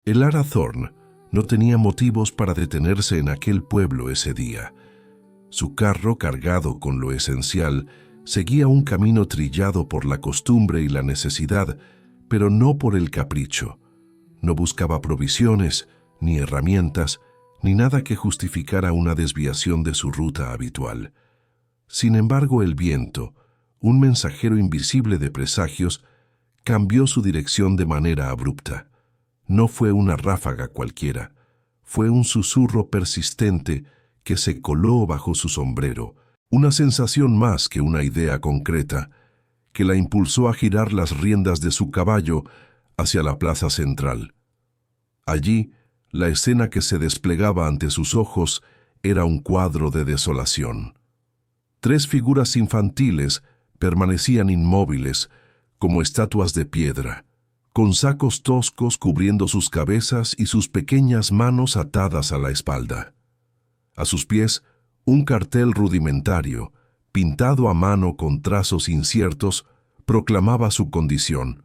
Elara Thorne no tenía motivos para detenerse en aquel pueblo ese día. Su carro, cargado con lo esencial, seguía un camino trillado por la costumbre y la necesidad, pero no por el capricho. No buscaba provisiones, ni herramientas, ni nada que justificara una desviación de su ruta habitual. Sin embargo, el viento, un mensajero invisible de presagios, cambió su dirección de manera abrupta. No fue una ráfaga cualquiera, fue un susurro persistente que se coló bajo su sombrero, una sensación más que una idea concreta, que la impulsó a girar las riendas de su caballo hacia la plaza central. Allí, la escena que se desplegaba ante sus ojos era un cuadro de desolación. 3 figuras infantiles permanecían inmóviles, como estatuas de piedra, con sacos toscos cubriendo sus cabezas y sus pequeñas manos atadas a la espalda. A sus pies, un cartel rudimentario, pintado a mano con trazos inciertos, proclamaba su condición: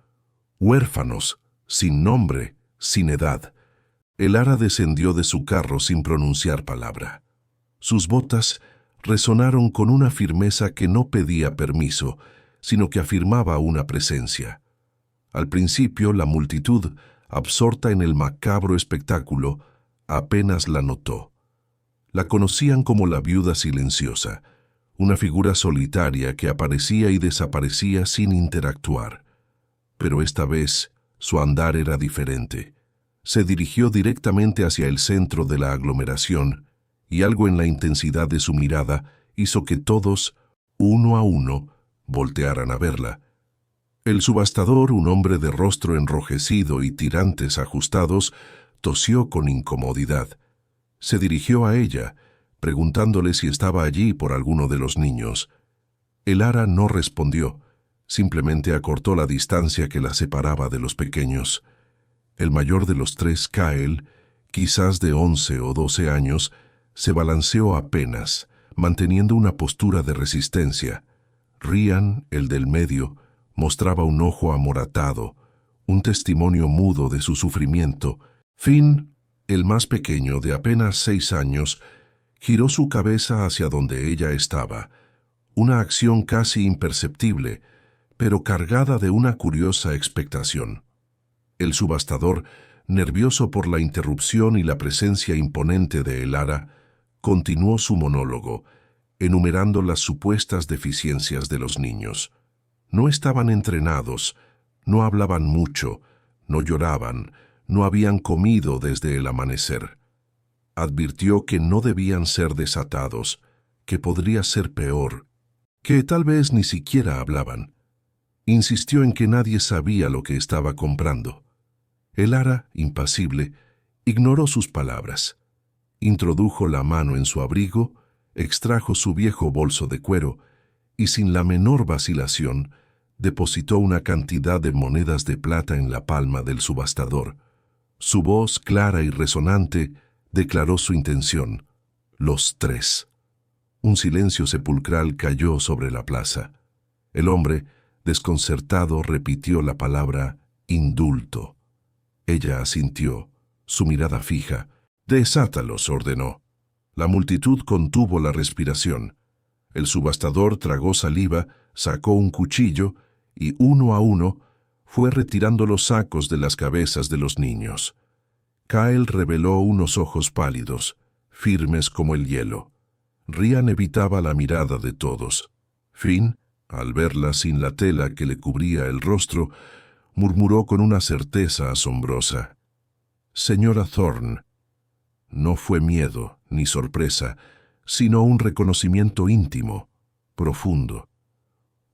huérfanos, sin nombre, sin edad. Elara descendió de su carro sin pronunciar palabra. Sus botas resonaron con una firmeza que no pedía permiso, sino que afirmaba una presencia. Al principio, la multitud, absorta en el macabro espectáculo, apenas la notó. La conocían como la viuda silenciosa, una figura solitaria que aparecía y desaparecía sin interactuar. Pero esta vez, su andar era diferente. Se dirigió directamente hacia el centro de la aglomeración, y algo en la intensidad de su mirada hizo que todos, uno a uno, voltearan a verla. El subastador, un hombre de rostro enrojecido y tirantes ajustados, tosió con incomodidad. Se dirigió a ella, preguntándole si estaba allí por alguno de los niños. Elara no respondió, simplemente acortó la distancia que la separaba de los pequeños. El mayor de los 3, Kael, quizás de 11 o 12 años, se balanceó apenas, manteniendo una postura de resistencia. Ryan, el del medio, mostraba un ojo amoratado, un testimonio mudo de su sufrimiento. Finn, el más pequeño, de apenas 6 años, giró su cabeza hacia donde ella estaba, una acción casi imperceptible, pero cargada de una curiosa expectación. El subastador, nervioso por la interrupción y la presencia imponente de Elara, continuó su monólogo, enumerando las supuestas deficiencias de los niños. No estaban entrenados, no hablaban mucho, no lloraban, no habían comido desde el amanecer. Advirtió que no debían ser desatados, que podría ser peor, que tal vez ni siquiera hablaban. Insistió en que nadie sabía lo que estaba comprando. Elara, impasible, ignoró sus palabras. Introdujo la mano en su abrigo, extrajo su viejo bolso de cuero y, sin la menor vacilación, depositó una cantidad de monedas de plata en la palma del subastador. Su voz, clara y resonante, declaró su intención: los 3. Un silencio sepulcral cayó sobre la plaza. El hombre, desconcertado, repitió la palabra indulto. Ella asintió, su mirada fija. «Desátalos», ordenó. La multitud contuvo la respiración. El subastador tragó saliva, sacó un cuchillo y, uno a uno, fue retirando los sacos de las cabezas de los niños. Kael reveló unos ojos pálidos, firmes como el hielo. Ryan evitaba la mirada de todos. Finn, al verla sin la tela que le cubría el rostro, murmuró con una certeza asombrosa: «Señora Thorne». No fue miedo ni sorpresa, sino un reconocimiento íntimo, profundo.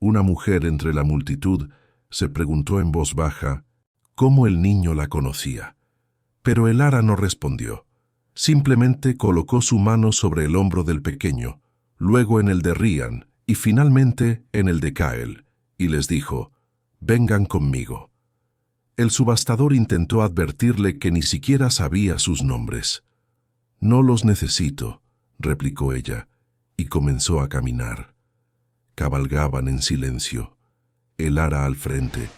Una mujer entre la multitud se preguntó en voz baja cómo el niño la conocía. Pero Elara no respondió. Simplemente colocó su mano sobre el hombro del pequeño, luego en el de Ryan y finalmente en el de Kael, y les dijo: «Vengan conmigo». El subastador intentó advertirle que ni siquiera sabía sus nombres. «No los necesito», replicó ella, y comenzó a caminar. Cabalgaban en silencio. Elara al frente,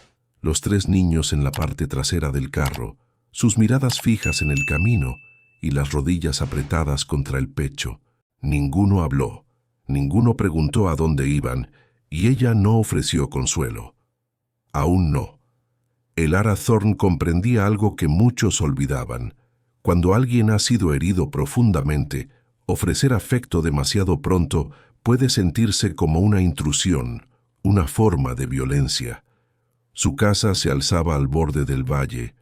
los 3 niños en la parte trasera del carro, sus miradas fijas en el camino y las rodillas apretadas contra el pecho. Ninguno habló, ninguno preguntó a dónde iban, y ella no ofreció consuelo. Aún no. Elara Thorne comprendía algo que muchos olvidaban. Cuando alguien ha sido herido profundamente, ofrecer afecto demasiado pronto puede sentirse como una intrusión, una forma de violencia. Su casa se alzaba al borde del valle,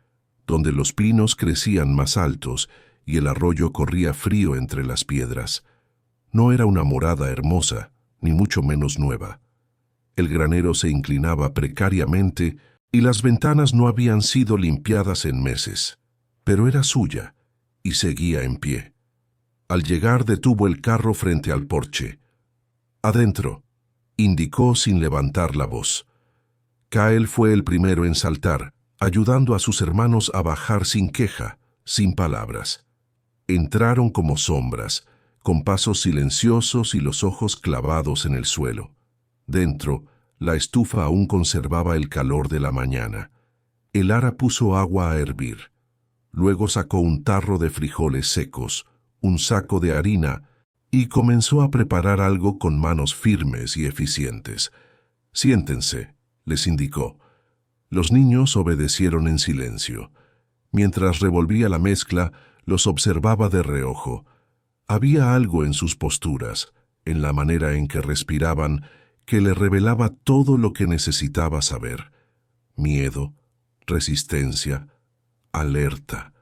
donde los pinos crecían más altos y el arroyo corría frío entre las piedras. No era una morada hermosa, ni mucho menos nueva. El granero se inclinaba precariamente y las ventanas no habían sido limpiadas en meses, pero era suya y seguía en pie. Al llegar detuvo el carro frente al porche. «Adentro», indicó sin levantar la voz. Kael fue el primero en saltar, ayudando a sus hermanos a bajar sin queja, sin palabras. Entraron como sombras, con pasos silenciosos y los ojos clavados en el suelo. Dentro, la estufa aún conservaba el calor de la mañana. Elara puso agua a hervir. Luego sacó un tarro de frijoles secos, un saco de harina, y comenzó a preparar algo con manos firmes y eficientes. «Siéntense», les indicó. Los niños obedecieron en silencio. Mientras revolvía la mezcla, los observaba de reojo. Había algo en sus posturas, en la manera en que respiraban, que le revelaba todo lo que necesitaba saber. Miedo, resistencia, alerta.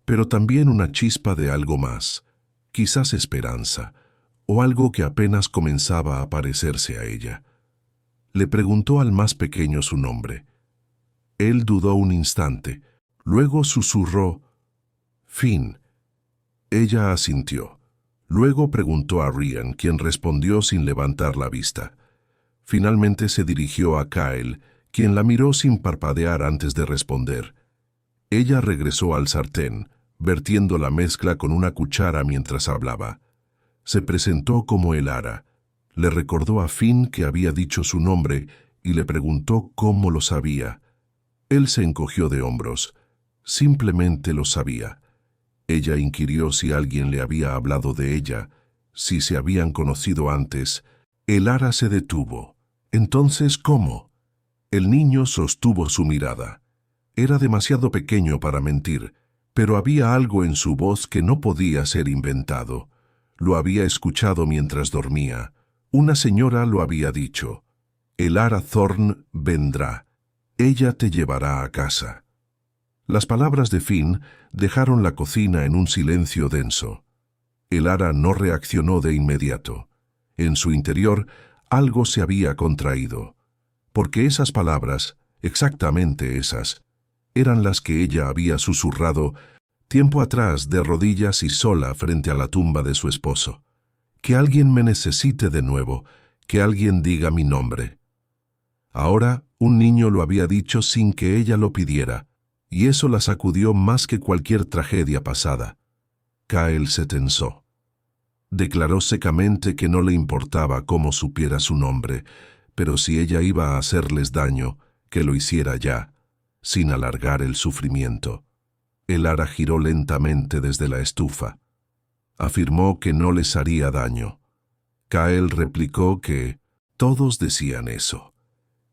Pero también una chispa de algo más, quizás esperanza, o algo que apenas comenzaba a parecerse a ella. Le preguntó al más pequeño su nombre. Él dudó un instante, luego susurró, «Finn». Ella asintió. Luego preguntó a Rian, quien respondió sin levantar la vista. Finalmente se dirigió a Kael, quien la miró sin parpadear antes de responder. Ella regresó al sartén, vertiendo la mezcla con una cuchara mientras hablaba. Se presentó como Elara. Le recordó a Finn que había dicho su nombre y le preguntó cómo lo sabía. Él se encogió de hombros. Simplemente lo sabía. Ella inquirió si alguien le había hablado de ella, si se habían conocido antes. Elara se detuvo. «Entonces, ¿cómo?» El niño sostuvo su mirada. Era demasiado pequeño para mentir, pero había algo en su voz que no podía ser inventado. Lo había escuchado mientras dormía. Una señora lo había dicho. «Elara Thorne vendrá. Ella te llevará a casa». Las palabras de Finn dejaron la cocina en un silencio denso. Elara no reaccionó de inmediato. En su interior, algo se había contraído. Porque esas palabras, exactamente esas, eran las que ella había susurrado tiempo atrás de rodillas y sola frente a la tumba de su esposo. «Que alguien me necesite de nuevo, que alguien diga mi nombre». Ahora, un niño lo había dicho sin que ella lo pidiera, y eso la sacudió más que cualquier tragedia pasada. Kael se tensó. Declaró secamente que no le importaba cómo supiera su nombre, pero si ella iba a hacerles daño, que lo hiciera ya, sin alargar el sufrimiento. Elara giró lentamente desde la estufa. Afirmó que no les haría daño. Kael replicó que todos decían eso.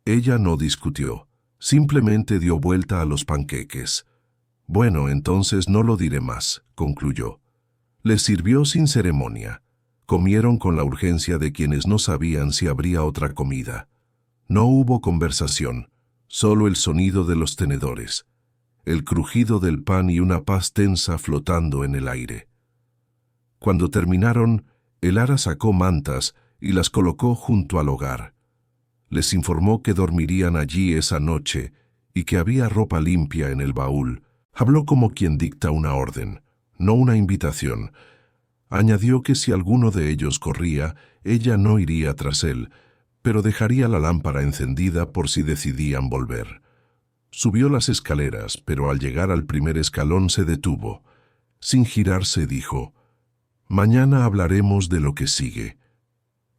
Ella no discutió. Simplemente dio vuelta a los panqueques. «Bueno, entonces no lo diré más», concluyó. Les sirvió sin ceremonia. Comieron con la urgencia de quienes no sabían si habría otra comida. No hubo conversación, solo el sonido de los tenedores, el crujido del pan y una paz tensa flotando en el aire. Cuando terminaron, Elara sacó mantas y las colocó junto al hogar. Les informó que dormirían allí esa noche y que había ropa limpia en el baúl. Habló como quien dicta una orden, no una invitación. Añadió que si alguno de ellos corría, ella no iría tras él, pero dejaría la lámpara encendida por si decidían volver. Subió las escaleras, pero al llegar al primer escalón se detuvo. Sin girarse dijo, «Mañana hablaremos de lo que sigue».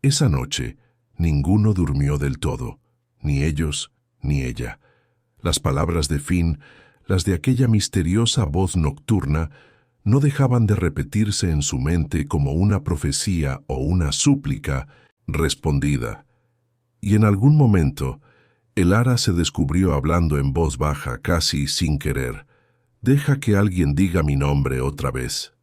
Esa noche, ninguno durmió del todo, ni ellos ni ella. Las palabras de Finn, las de aquella misteriosa voz nocturna, no dejaban de repetirse en su mente como una profecía o una súplica respondida. Y en algún momento, el ara se descubrió hablando en voz baja, casi sin querer: «Deja que alguien diga mi nombre otra vez».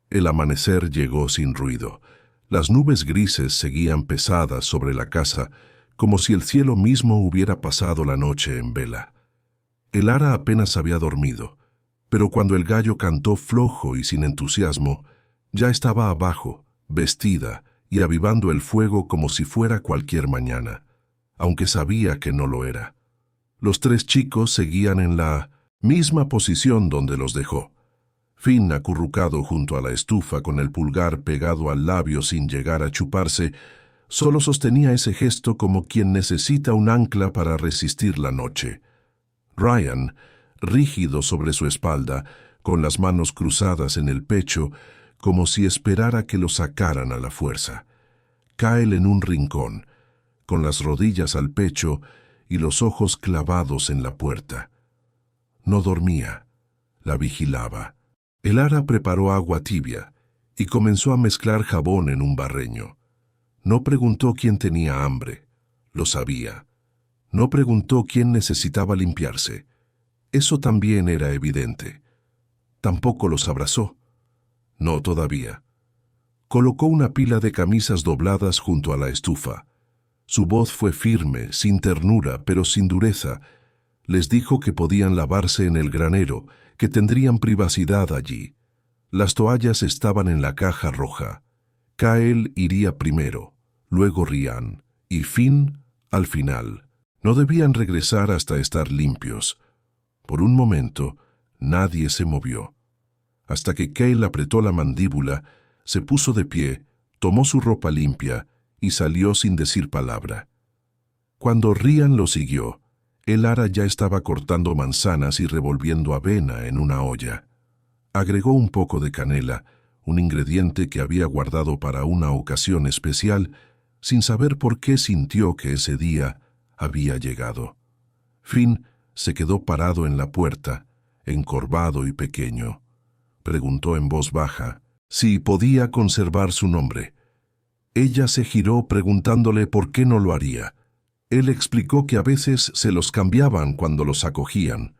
El amanecer llegó sin ruido. Las nubes grises seguían pesadas sobre la casa, como si el cielo mismo hubiera pasado la noche en vela. El ara apenas había dormido, pero cuando el gallo cantó flojo y sin entusiasmo, ya estaba abajo, vestida y avivando el fuego como si fuera cualquier mañana, aunque sabía que no lo era. Los tres chicos seguían en la misma posición donde los dejó. Finn, acurrucado junto a la estufa con el pulgar pegado al labio sin llegar a chuparse, solo sostenía ese gesto como quien necesita un ancla para resistir la noche. Ryan, rígido sobre su espalda, con las manos cruzadas en el pecho, como si esperara que lo sacaran a la fuerza. Kyle en un rincón, con las rodillas al pecho y los ojos clavados en la puerta. No dormía, la vigilaba. El ara preparó agua tibia y comenzó a mezclar jabón en un barreño. No preguntó quién tenía hambre, lo sabía. No preguntó quién necesitaba limpiarse. Eso también era evidente. Tampoco los abrazó. No todavía. Colocó una pila de camisas dobladas junto a la estufa. Su voz fue firme, sin ternura, pero sin dureza. Les dijo que podían lavarse en el granero, que tendrían privacidad allí. Las toallas estaban en la caja roja. Kyle iría primero, luego Ryan, y Finn al final. No debían regresar hasta estar limpios. Por un momento, nadie se movió. Hasta que Kyle apretó la mandíbula, se puso de pie, tomó su ropa limpia y salió sin decir palabra. Cuando Ryan lo siguió, el ara ya estaba cortando manzanas y revolviendo avena en una olla. Agregó un poco de canela, un ingrediente que había guardado para una ocasión especial, sin saber por qué sintió que ese día había llegado. Finn se quedó parado en la puerta, encorvado y pequeño. Preguntó en voz baja si podía conservar su nombre. Ella se giró preguntándole por qué no lo haría. Él explicó que a veces se los cambiaban cuando los acogían.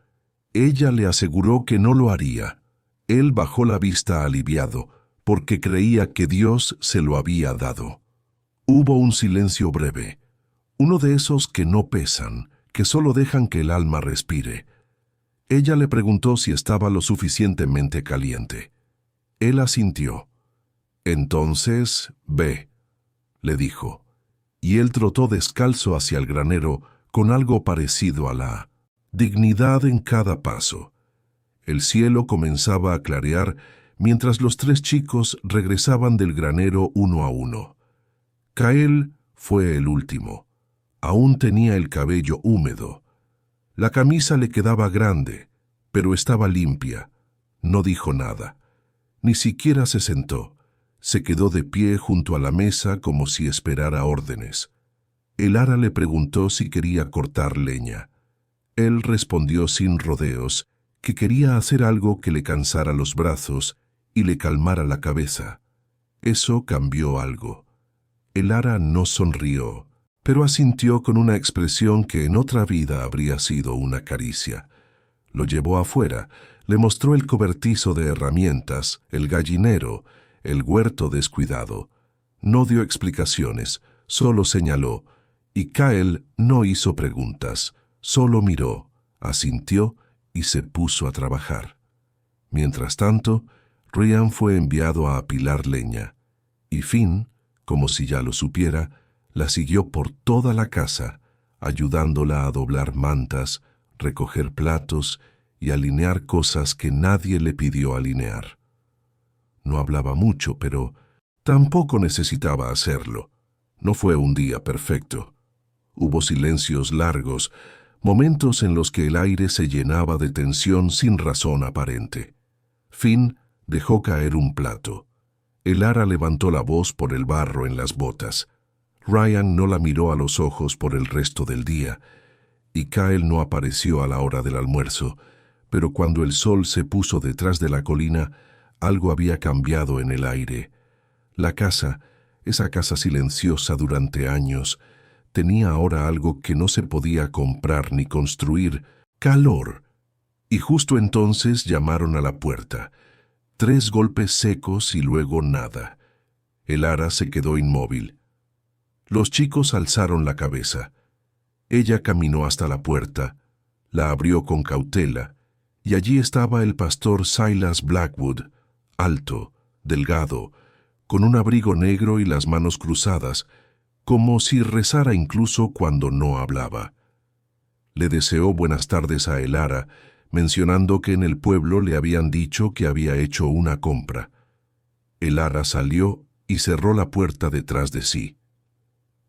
Ella le aseguró que no lo haría. Él bajó la vista aliviado, porque creía que Dios se lo había dado. Hubo un silencio breve, uno de esos que no pesan, que solo dejan que el alma respire. Ella le preguntó si estaba lo suficientemente caliente. Él asintió. «Entonces, ve», le dijo, y él trotó descalzo hacia el granero con algo parecido a la dignidad en cada paso. El cielo comenzaba a clarear mientras los tres chicos regresaban del granero uno a uno. Kyle fue el último. Aún tenía el cabello húmedo. La camisa le quedaba grande, pero estaba limpia. No dijo nada. Ni siquiera se sentó. Se quedó de pie junto a la mesa como si esperara órdenes. El ara le preguntó si quería cortar leña. Él respondió sin rodeos que quería hacer algo que le cansara los brazos y le calmara la cabeza. Eso cambió algo. El ara no sonrió, pero asintió con una expresión que en otra vida habría sido una caricia. Lo llevó afuera, le mostró el cobertizo de herramientas, el gallinero, el huerto descuidado. No dio explicaciones, solo señaló, y Kyle no hizo preguntas, solo miró, asintió y se puso a trabajar. Mientras tanto, Ryan fue enviado a apilar leña, y Finn, como si ya lo supiera, la siguió por toda la casa, ayudándola a doblar mantas, recoger platos y alinear cosas que nadie le pidió alinear. No hablaba mucho, pero tampoco necesitaba hacerlo. No fue un día perfecto. Hubo silencios largos, momentos en los que el aire se llenaba de tensión sin razón aparente. Finn dejó caer un plato. El ara levantó la voz por el barro en las botas. Ryan no la miró a los ojos por el resto del día, y Kyle no apareció a la hora del almuerzo, Pero cuando el sol se puso detrás de la colina, algo había cambiado en el aire. La casa, esa casa silenciosa durante años, tenía ahora algo que no se podía comprar ni construir: calor. Y justo entonces llamaron a la puerta. 3 golpes secos y luego nada. El ara se quedó inmóvil. Los chicos alzaron la cabeza. Ella caminó hasta la puerta, la abrió con cautela, y allí estaba el pastor Silas Blackwood, alto, delgado, con un abrigo negro y las manos cruzadas, como si rezara incluso cuando no hablaba. Le deseó buenas tardes a el ara, mencionando que en el pueblo le habían dicho que había hecho una compra. El ara salió y cerró la puerta detrás de sí.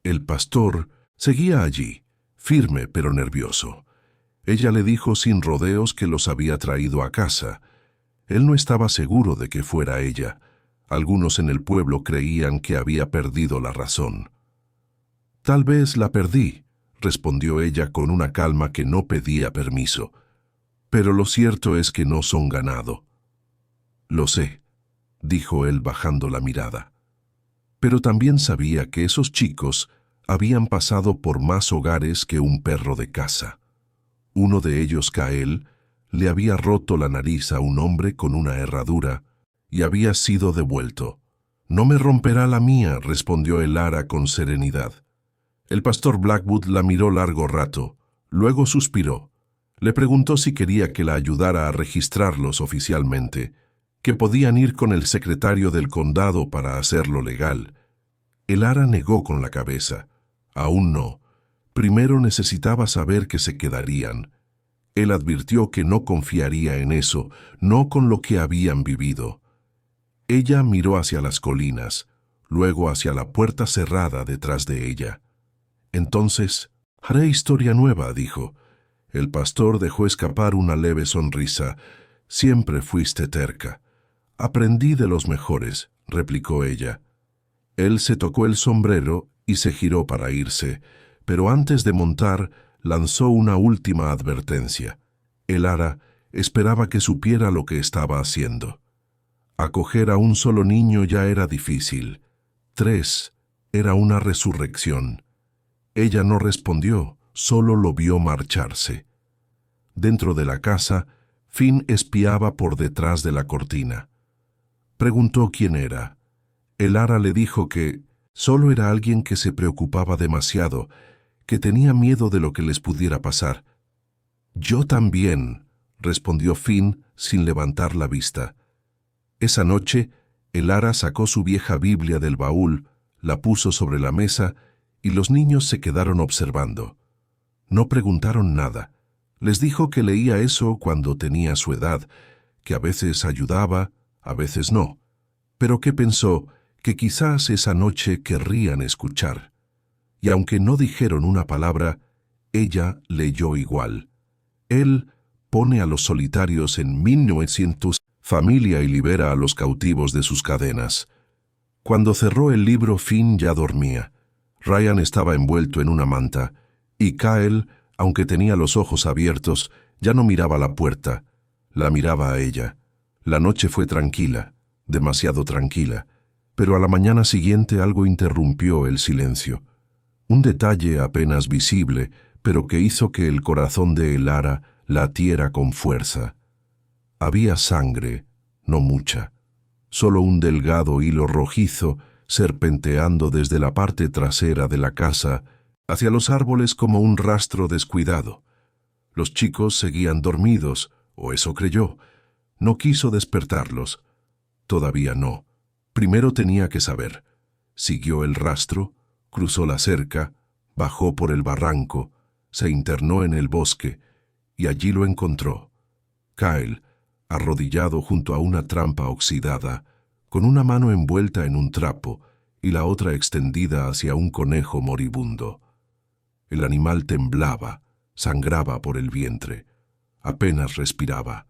El pastor seguía allí, firme pero nervioso. Ella le dijo sin rodeos que los había traído a casa. Él no estaba seguro de que fuera ella. Algunos en el pueblo creían que había perdido la razón. «Tal vez la perdí», respondió ella con una calma que no pedía permiso. «Pero lo cierto es que no son ganado». «Lo sé», dijo él bajando la mirada. Pero también sabía que esos chicos habían pasado por más hogares que un perro de caza. Uno de ellos, Kael, le había roto la nariz a un hombre con una herradura y había sido devuelto. «No me romperá la mía», respondió el ara con serenidad. El pastor Blackwood la miró largo rato, luego suspiró. Le preguntó si quería que la ayudara a registrarlos oficialmente, que podían ir con el secretario del condado para hacerlo legal. El ara negó con la cabeza. Aún no. Primero necesitaba saber que se quedarían. Él advirtió que no confiaría en eso, no con lo que habían vivido. Ella miró hacia las colinas, luego hacia la puerta cerrada detrás de ella. «Entonces, haré historia nueva», dijo. El pastor dejó escapar una leve sonrisa. «Siempre fuiste terca». «Aprendí de los mejores», replicó ella. Él se tocó el sombrero y se giró para irse, pero antes de montar lanzó una última advertencia. El ara esperaba que supiera lo que estaba haciendo. Acoger a un solo niño ya era difícil. 3 era una resurrección. Ella no respondió, solo lo vio marcharse. Dentro de la casa, Finn espiaba por detrás de la cortina. Preguntó quién era. El ara le dijo que solo era alguien que se preocupaba demasiado, que tenía miedo de lo que les pudiera pasar. «Yo también», respondió Finn sin levantar la vista. Esa noche, el ara sacó su vieja Biblia del baúl, la puso sobre la mesa y los niños se quedaron observando. No preguntaron nada. Les dijo que leía eso cuando tenía su edad, que a veces ayudaba, a veces no, pero que pensó que quizás esa noche querrían escuchar. Y aunque no dijeron una palabra, ella leyó igual. Él pone a los solitarios en 1900, familia y libera a los cautivos de sus cadenas. Cuando cerró el libro, Finn ya dormía. Ryan estaba envuelto en una manta, y Kael, aunque tenía los ojos abiertos, ya no miraba la puerta, la miraba a ella. La noche fue tranquila, demasiado tranquila, pero a la mañana siguiente algo interrumpió el silencio. Un detalle apenas visible, pero que hizo que el corazón de el ara latiera con fuerza. Había sangre, no mucha, solo un delgado hilo rojizo serpenteando desde la parte trasera de la casa hacia los árboles como un rastro descuidado. Los chicos seguían dormidos, o eso creyó. No quiso despertarlos. Todavía no. Primero tenía que saber. Siguió el rastro, cruzó la cerca, bajó por el barranco, se internó en el bosque, y allí lo encontró. Kyle, arrodillado junto a una trampa oxidada, con una mano envuelta en un trapo y la otra extendida hacia un conejo moribundo. El animal temblaba, sangraba por el vientre, apenas respiraba.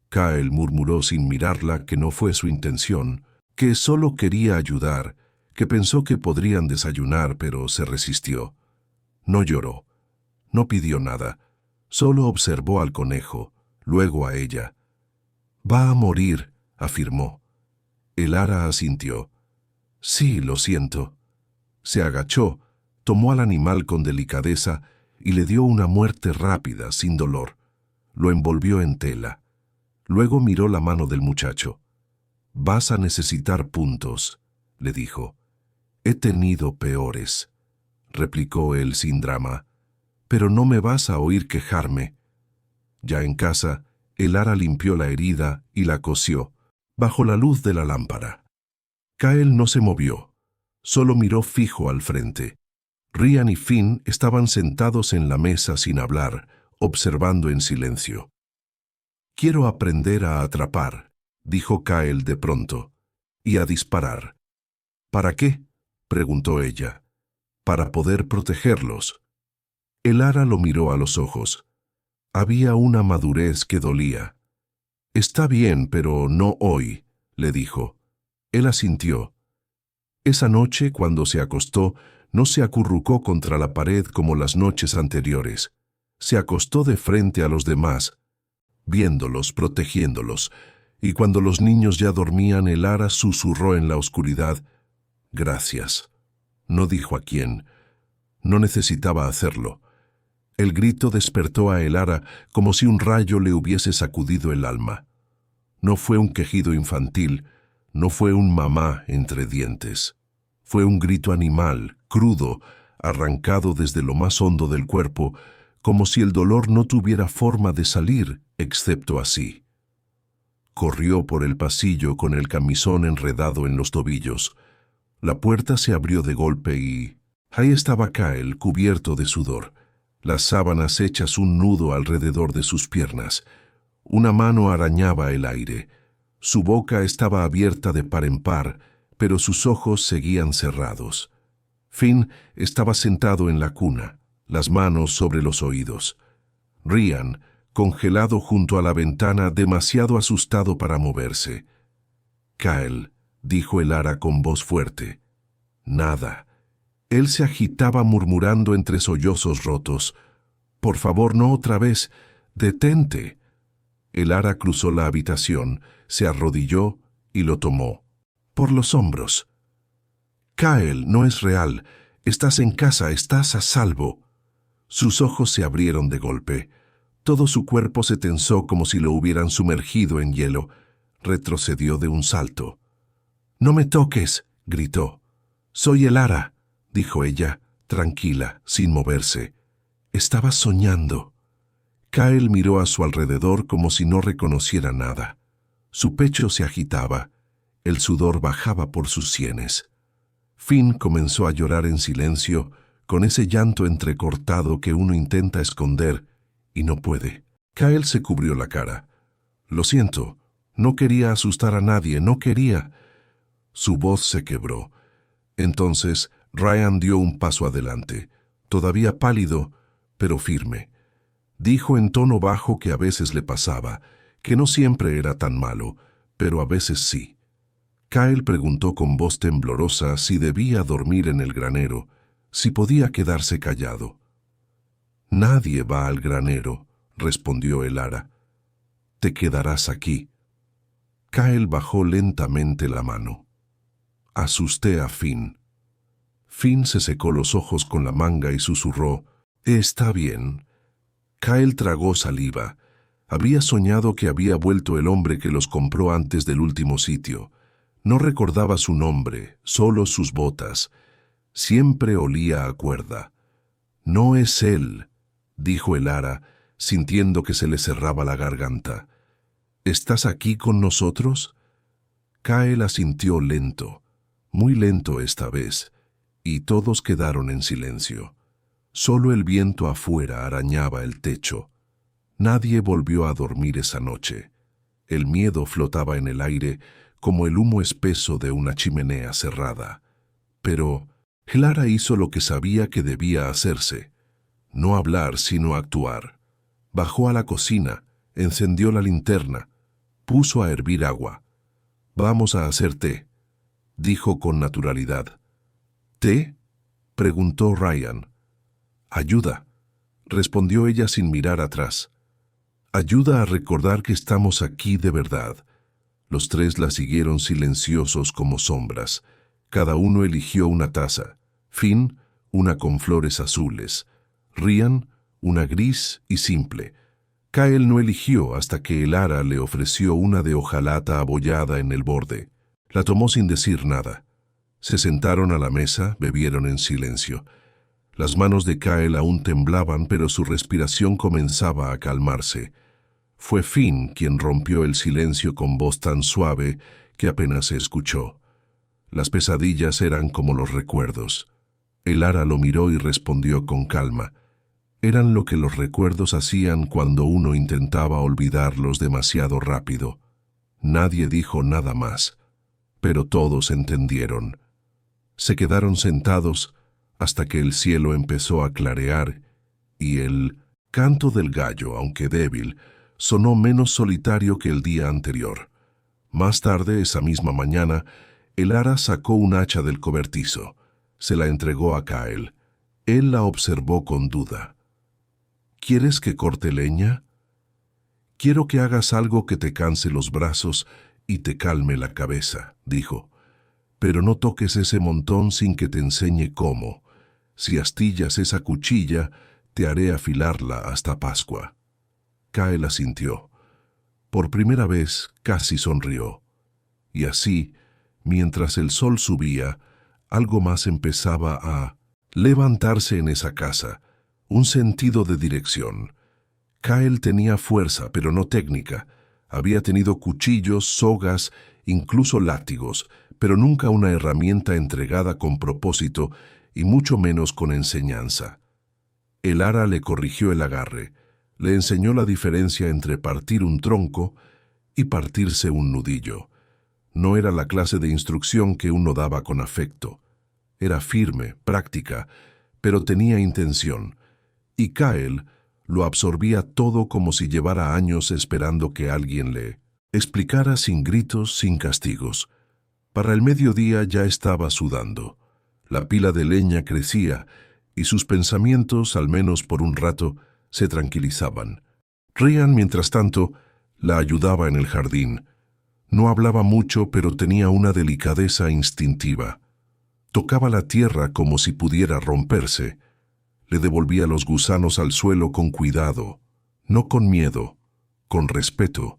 Kyle murmuró sin mirarla que no fue su intención, que solo quería ayudar, que pensó que podrían desayunar, pero se resistió. No lloró, no pidió nada, solo observó al conejo, luego a ella. «Va a morir», afirmó. Elara asintió. «Sí, lo siento». Se agachó, tomó al animal con delicadeza y le dio una muerte rápida, sin dolor. Lo envolvió en tela. Luego miró la mano del muchacho. «Vas a necesitar puntos», le dijo. «He tenido peores», replicó él sin drama. «Pero no me vas a oír quejarme». Ya en casa, Elara limpió la herida y la cosió, bajo la luz de la lámpara. Kyle no se movió, solo miró fijo al frente. Ryan y Finn estaban sentados en la mesa sin hablar, observando en silencio. «Quiero aprender a atrapar», dijo Kyle de pronto, «y a disparar». «¿Para qué?», preguntó ella. «Para poder protegerlos». Elara lo miró a los ojos. Había una madurez que dolía. «Está bien, pero no hoy», le dijo. Él asintió. Esa noche, cuando se acostó, no se acurrucó contra la pared como las noches anteriores. Se acostó de frente a los demás, viéndolos, protegiéndolos, y cuando los niños ya dormían, Elara susurró en la oscuridad: «Gracias». No dijo a quién. No necesitaba hacerlo. El grito despertó a Elara como si un rayo le hubiese sacudido el alma. No fue un quejido infantil, no fue un mamá entre dientes. Fue un grito animal, crudo, arrancado desde lo más hondo del cuerpo, como si el dolor no tuviera forma de salir, excepto así. Corrió por el pasillo con el camisón enredado en los tobillos. La puerta se abrió de golpe y ahí estaba Kyle, cubierto de sudor, las sábanas hechas un nudo alrededor de sus piernas. Una mano arañaba el aire. Su boca estaba abierta de par en par, pero sus ojos seguían cerrados. Finn estaba sentado en la cuna, las manos sobre los oídos. Ryan, congelado junto a la ventana, demasiado asustado para moverse. «Kyle», dijo Elara con voz fuerte. Nada. Él se agitaba murmurando entre sollozos rotos. «Por favor, no otra vez. Detente». Elara cruzó la habitación, se arrodilló y lo tomó por los hombros. «Kyle, no es real. Estás en casa, estás a salvo». Sus ojos se abrieron de golpe. Todo su cuerpo se tensó como si lo hubieran sumergido en hielo. Retrocedió de un salto. «No me toques», gritó. «Soy Elara», dijo ella, tranquila, sin moverse. «Estaba soñando». Kyle miró a su alrededor como si no reconociera nada. Su pecho se agitaba. El sudor bajaba por sus sienes. Finn comenzó a llorar en silencio, con ese llanto entrecortado que uno intenta esconder y no puede. Kyle se cubrió la cara. «Lo siento. No quería asustar a nadie, no quería». Su voz se quebró. Entonces Ryan dio un paso adelante, todavía pálido, pero firme. Dijo en tono bajo que a veces le pasaba, que no siempre era tan malo, pero a veces sí. Kyle preguntó con voz temblorosa si debía dormir en el granero, si podía quedarse callado. «Nadie va al granero», respondió Elara. «Te quedarás aquí». Kyle bajó lentamente la mano. Asusté a Finn. Finn se secó los ojos con la manga y susurró: «Está bien». Kyle tragó saliva. Había soñado que había vuelto el hombre que los compró antes del último sitio. No recordaba su nombre, solo sus botas. Siempre olía a cuerda. «No es él», dijo Elara, sintiendo que se le cerraba la garganta. «¿Estás aquí con nosotros?» Kyle asintió lento, muy lento esta vez, y todos quedaron en silencio. Solo el viento afuera arañaba el techo. Nadie volvió a dormir esa noche. El miedo flotaba en el aire como el humo espeso de una chimenea cerrada. Pero Elara hizo lo que sabía que debía hacerse. No hablar, sino actuar. Bajó a la cocina, encendió la linterna, puso a hervir agua. «Vamos a hacer té», dijo con naturalidad. «¿Té?», preguntó Ryan. «Ayuda», respondió ella sin mirar atrás. Ayuda a recordar que estamos aquí de verdad. Los tres la siguieron silenciosos como sombras. Cada uno eligió una taza. Finn, una con flores azules. Ryan, una gris y simple. Kyle no eligió hasta que Elara le ofreció una de hojalata abollada en el borde. La tomó sin decir nada. Se sentaron a la mesa, bebieron en silencio. Las manos de Kyle aún temblaban, pero su respiración comenzaba a calmarse. Fue Finn quien rompió el silencio con voz tan suave que apenas se escuchó. Las pesadillas eran como los recuerdos. Elara lo miró y respondió con calma. Eran lo que los recuerdos hacían cuando uno intentaba olvidarlos demasiado rápido. Nadie dijo nada más, pero todos entendieron. Se quedaron sentados hasta que el cielo empezó a clarear y el canto del gallo, aunque débil, sonó menos solitario que el día anterior. Más tarde, esa misma mañana, Elara sacó un hacha del cobertizo. Se la entregó a Kyle. Él la observó con duda. ¿Quieres que corte leña? Quiero que hagas algo que te canse los brazos y te calme la cabeza, dijo. Pero no toques ese montón sin que te enseñe cómo. Si astillas esa cuchilla, te haré afilarla hasta Pascua. Kyle asintió. Por primera vez casi sonrió. Y así, mientras el sol subía, algo más empezaba a levantarse en esa casa, un sentido de dirección. Kyle tenía fuerza, pero no técnica. Había tenido cuchillos, sogas, incluso látigos, pero nunca una herramienta entregada con propósito y mucho menos con enseñanza. Elara le corrigió el agarre, le enseñó la diferencia entre partir un tronco y partirse un nudillo. No era la clase de instrucción que uno daba con afecto. Era firme, práctica, pero tenía intención. Y Kyle lo absorbía todo como si llevara años esperando que alguien le explicara sin gritos, sin castigos. Para el mediodía ya estaba sudando. La pila de leña crecía y sus pensamientos, al menos por un rato, se tranquilizaban. Ryan, mientras tanto, la ayudaba en el jardín. No hablaba mucho, pero tenía una delicadeza instintiva. Tocaba la tierra como si pudiera romperse. Le devolvía los gusanos al suelo con cuidado, no con miedo, con respeto.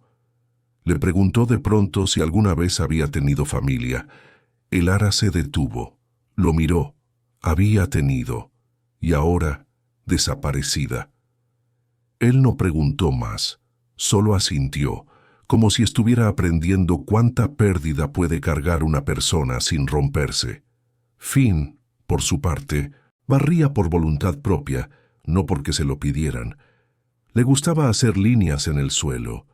Le preguntó de pronto si alguna vez había tenido familia. Elara se detuvo, lo miró. Había tenido, y ahora desaparecida. Él no preguntó más, solo asintió, como si estuviera aprendiendo cuánta pérdida puede cargar una persona sin romperse. Finn, por su parte, barría por voluntad propia, no porque se lo pidieran. Le gustaba hacer líneas en el suelo.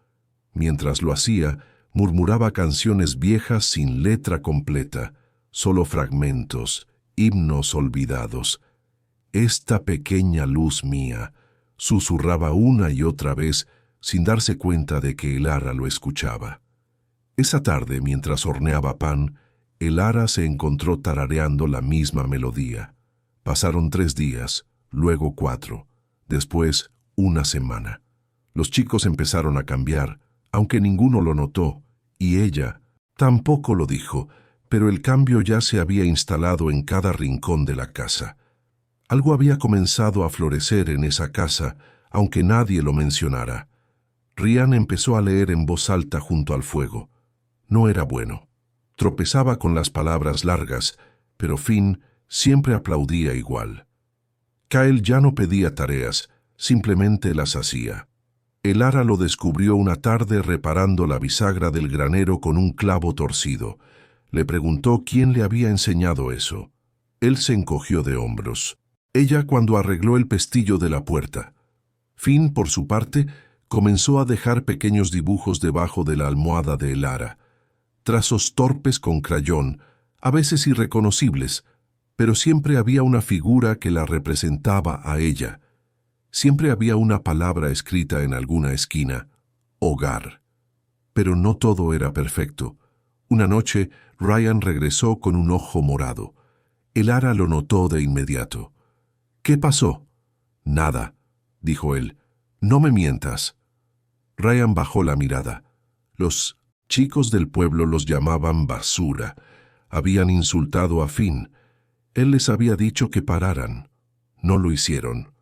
Mientras lo hacía, murmuraba canciones viejas sin letra completa, solo fragmentos, himnos olvidados. «Esta pequeña luz mía», susurraba una y otra vez sin darse cuenta de que Elara lo escuchaba. Esa tarde, mientras horneaba pan, Elara se encontró tarareando la misma melodía. Pasaron 3 días, luego 4, después 1 semana. Los chicos empezaron a cambiar, aunque ninguno lo notó, y ella tampoco lo dijo, pero el cambio ya se había instalado en cada rincón de la casa. Algo había comenzado a florecer en esa casa, aunque nadie lo mencionara. Ryan empezó a leer en voz alta junto al fuego. No era bueno. Tropezaba con las palabras largas, pero Finn siempre aplaudía igual. Kyle ya no pedía tareas, simplemente las hacía. Elara lo descubrió una tarde reparando la bisagra del granero con un clavo torcido. Le preguntó quién le había enseñado eso. Él se encogió de hombros. Ella cuando arregló el pestillo de la puerta. Finn, por su parte, comenzó a dejar pequeños dibujos debajo de la almohada de Elara. Trazos torpes con crayón, a veces irreconocibles, pero siempre había una figura que la representaba a ella. Siempre había una palabra escrita en alguna esquina, hogar. Pero no todo era perfecto. Una noche, Ryan regresó con un ojo morado. Elara lo notó de inmediato. «¿Qué pasó?» «Nada», dijo él. «No me mientas». Ryan bajó la mirada. Los chicos del pueblo los llamaban basura. Habían insultado a Finn. Él les había dicho que pararan. No lo hicieron.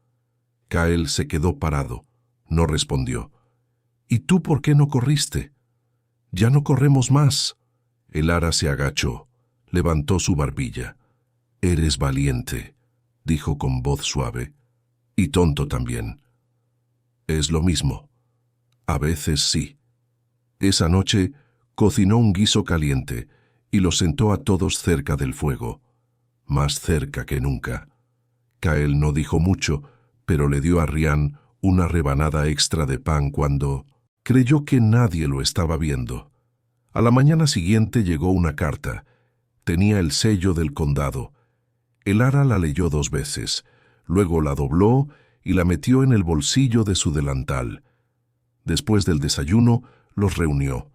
Kyle se quedó parado. No respondió. ¿Y tú por qué no corriste? Ya no corremos más. El ara se agachó. Levantó su barbilla. Eres valiente, dijo con voz suave. Y tonto también. Es lo mismo. A veces sí. Esa noche cocinó un guiso caliente y los sentó a todos cerca del fuego. Más cerca que nunca. Kyle no dijo mucho, pero le dio a Ryan una rebanada extra de pan cuando creyó que nadie lo estaba viendo. A la mañana siguiente llegó una carta. Tenía el sello del condado. El ara la leyó 2 veces, luego la dobló y la metió en el bolsillo de su delantal. Después del desayuno, los reunió.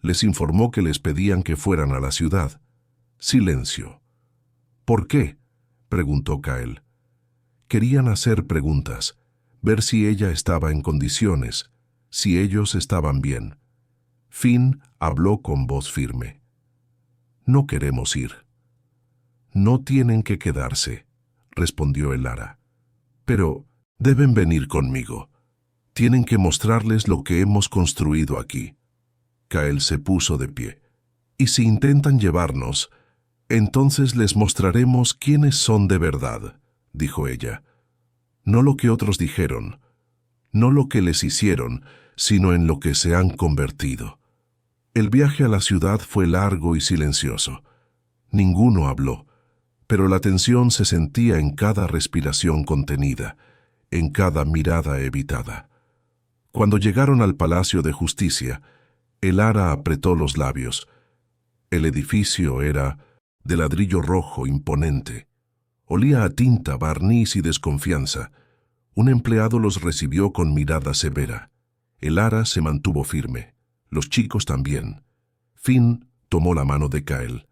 Les informó que les pedían que fueran a la ciudad. Silencio. ¿Por qué?, preguntó Kyle. Querían hacer preguntas, ver si ella estaba en condiciones, si ellos estaban bien. Finn habló con voz firme. No queremos ir. No tienen que quedarse, respondió el ara. Pero deben venir conmigo. Tienen que mostrarles lo que hemos construido aquí. Kyle se puso de pie. Y si intentan llevarnos, entonces les mostraremos quiénes son de verdad, dijo ella. No lo que otros dijeron, no lo que les hicieron, sino en lo que se han convertido. El viaje a la ciudad fue largo y silencioso. Ninguno habló, pero la tensión se sentía en cada respiración contenida, en cada mirada evitada. Cuando llegaron al Palacio de Justicia, el ara apretó los labios. El edificio era de ladrillo rojo imponente. Olía a tinta, barniz y desconfianza. Un empleado los recibió con mirada severa. El ara se mantuvo firme. Los chicos también. Finn tomó la mano de Kyle.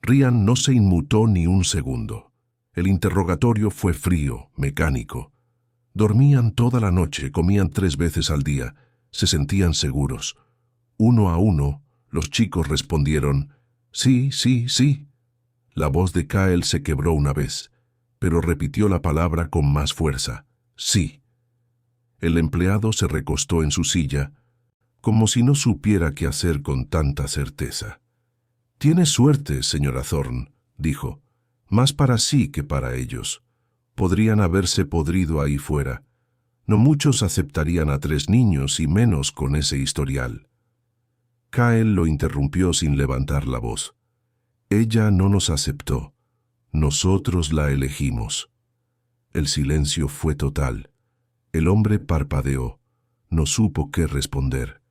Ryan no se inmutó ni un segundo. El interrogatorio fue frío, mecánico. Dormían toda la noche, comían 3 veces al día, se sentían seguros. Uno a uno, los chicos respondieron, sí, sí, sí. La voz de Kyle se quebró una vez, pero repitió la palabra con más fuerza, sí. El empleado se recostó en su silla, como si no supiera qué hacer con tanta certeza. «Tiene suerte, señora Thorne», dijo, «más para sí que para ellos. Podrían haberse podrido ahí fuera. No muchos aceptarían a 3 niños y menos con ese historial». Kyle lo interrumpió sin levantar la voz. «Ella no nos aceptó. Nosotros la elegimos». El silencio fue total. El hombre parpadeó. No supo qué responder.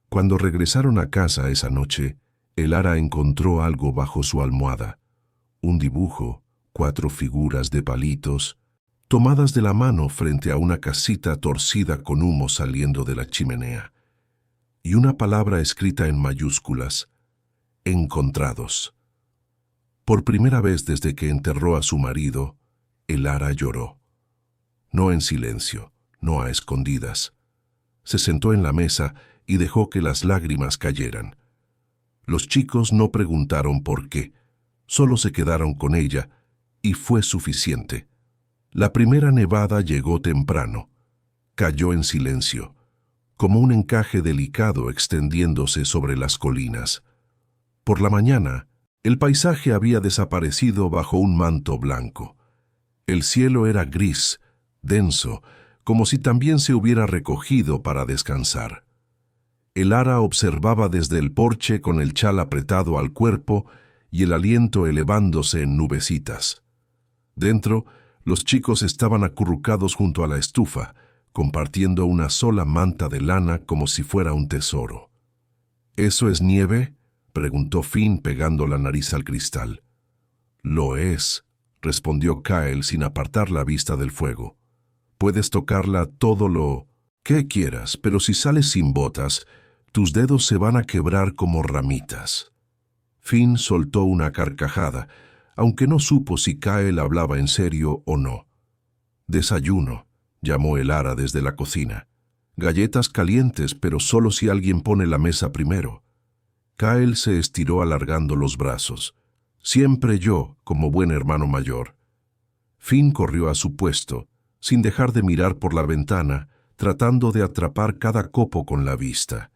Cuando regresaron a casa esa noche, el ara encontró algo bajo su almohada. Un dibujo, 4 figuras de palitos, tomadas de la mano frente a una casita torcida con humo saliendo de la chimenea. Y una palabra escrita en mayúsculas, encontrados. Por primera vez desde que enterró a su marido, el ara lloró. No en silencio, no a escondidas. Se sentó en la mesa y dejó que las lágrimas cayeran. Los chicos no preguntaron por qué, solo se quedaron con ella, y fue suficiente. La primera nevada llegó temprano. Cayó en silencio, como un encaje delicado extendiéndose sobre las colinas. Por la mañana, el paisaje había desaparecido bajo un manto blanco. El cielo era gris, denso, como si también se hubiera recogido para descansar. El ara observaba desde el porche con el chal apretado al cuerpo y el aliento elevándose en nubecitas. Dentro, los chicos estaban acurrucados junto a la estufa, compartiendo una sola manta de lana como si fuera un tesoro. «¿Eso es nieve?», preguntó Finn pegando la nariz al cristal. «Lo es», respondió Kyle sin apartar la vista del fuego. «Puedes tocarla todo lo que quieras, pero si sales sin botas, tus dedos se van a quebrar como ramitas». Finn soltó una carcajada, aunque no supo si Kyle hablaba en serio o no. «Desayuno», llamó el ara desde la cocina. Galletas calientes, pero solo si alguien pone la mesa primero. Kyle se estiró alargando los brazos. Siempre yo, como buen hermano mayor. Finn corrió a su puesto, sin dejar de mirar por la ventana, tratando de atrapar cada copo con la vista.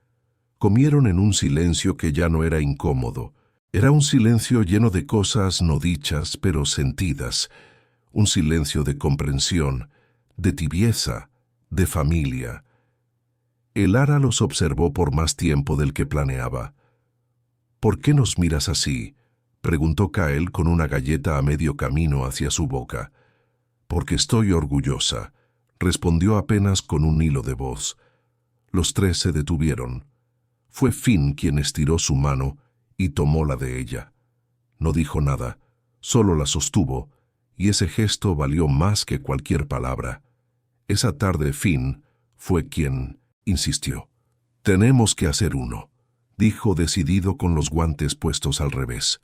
Comieron en un silencio que ya no era incómodo. Era un silencio lleno de cosas no dichas, pero sentidas. Un silencio de comprensión, de tibieza, de familia. Elara los observó por más tiempo del que planeaba. «¿Por qué nos miras así?», preguntó Kyle con una galleta a medio camino hacia su boca. «Porque estoy orgullosa», respondió apenas con un hilo de voz. Los tres se detuvieron. Fue Finn quien estiró su mano y tomó la de ella. No dijo nada, solo la sostuvo, y ese gesto valió más que cualquier palabra. Esa tarde Finn fue quien insistió. «Tenemos que hacer uno», dijo decidido con los guantes puestos al revés.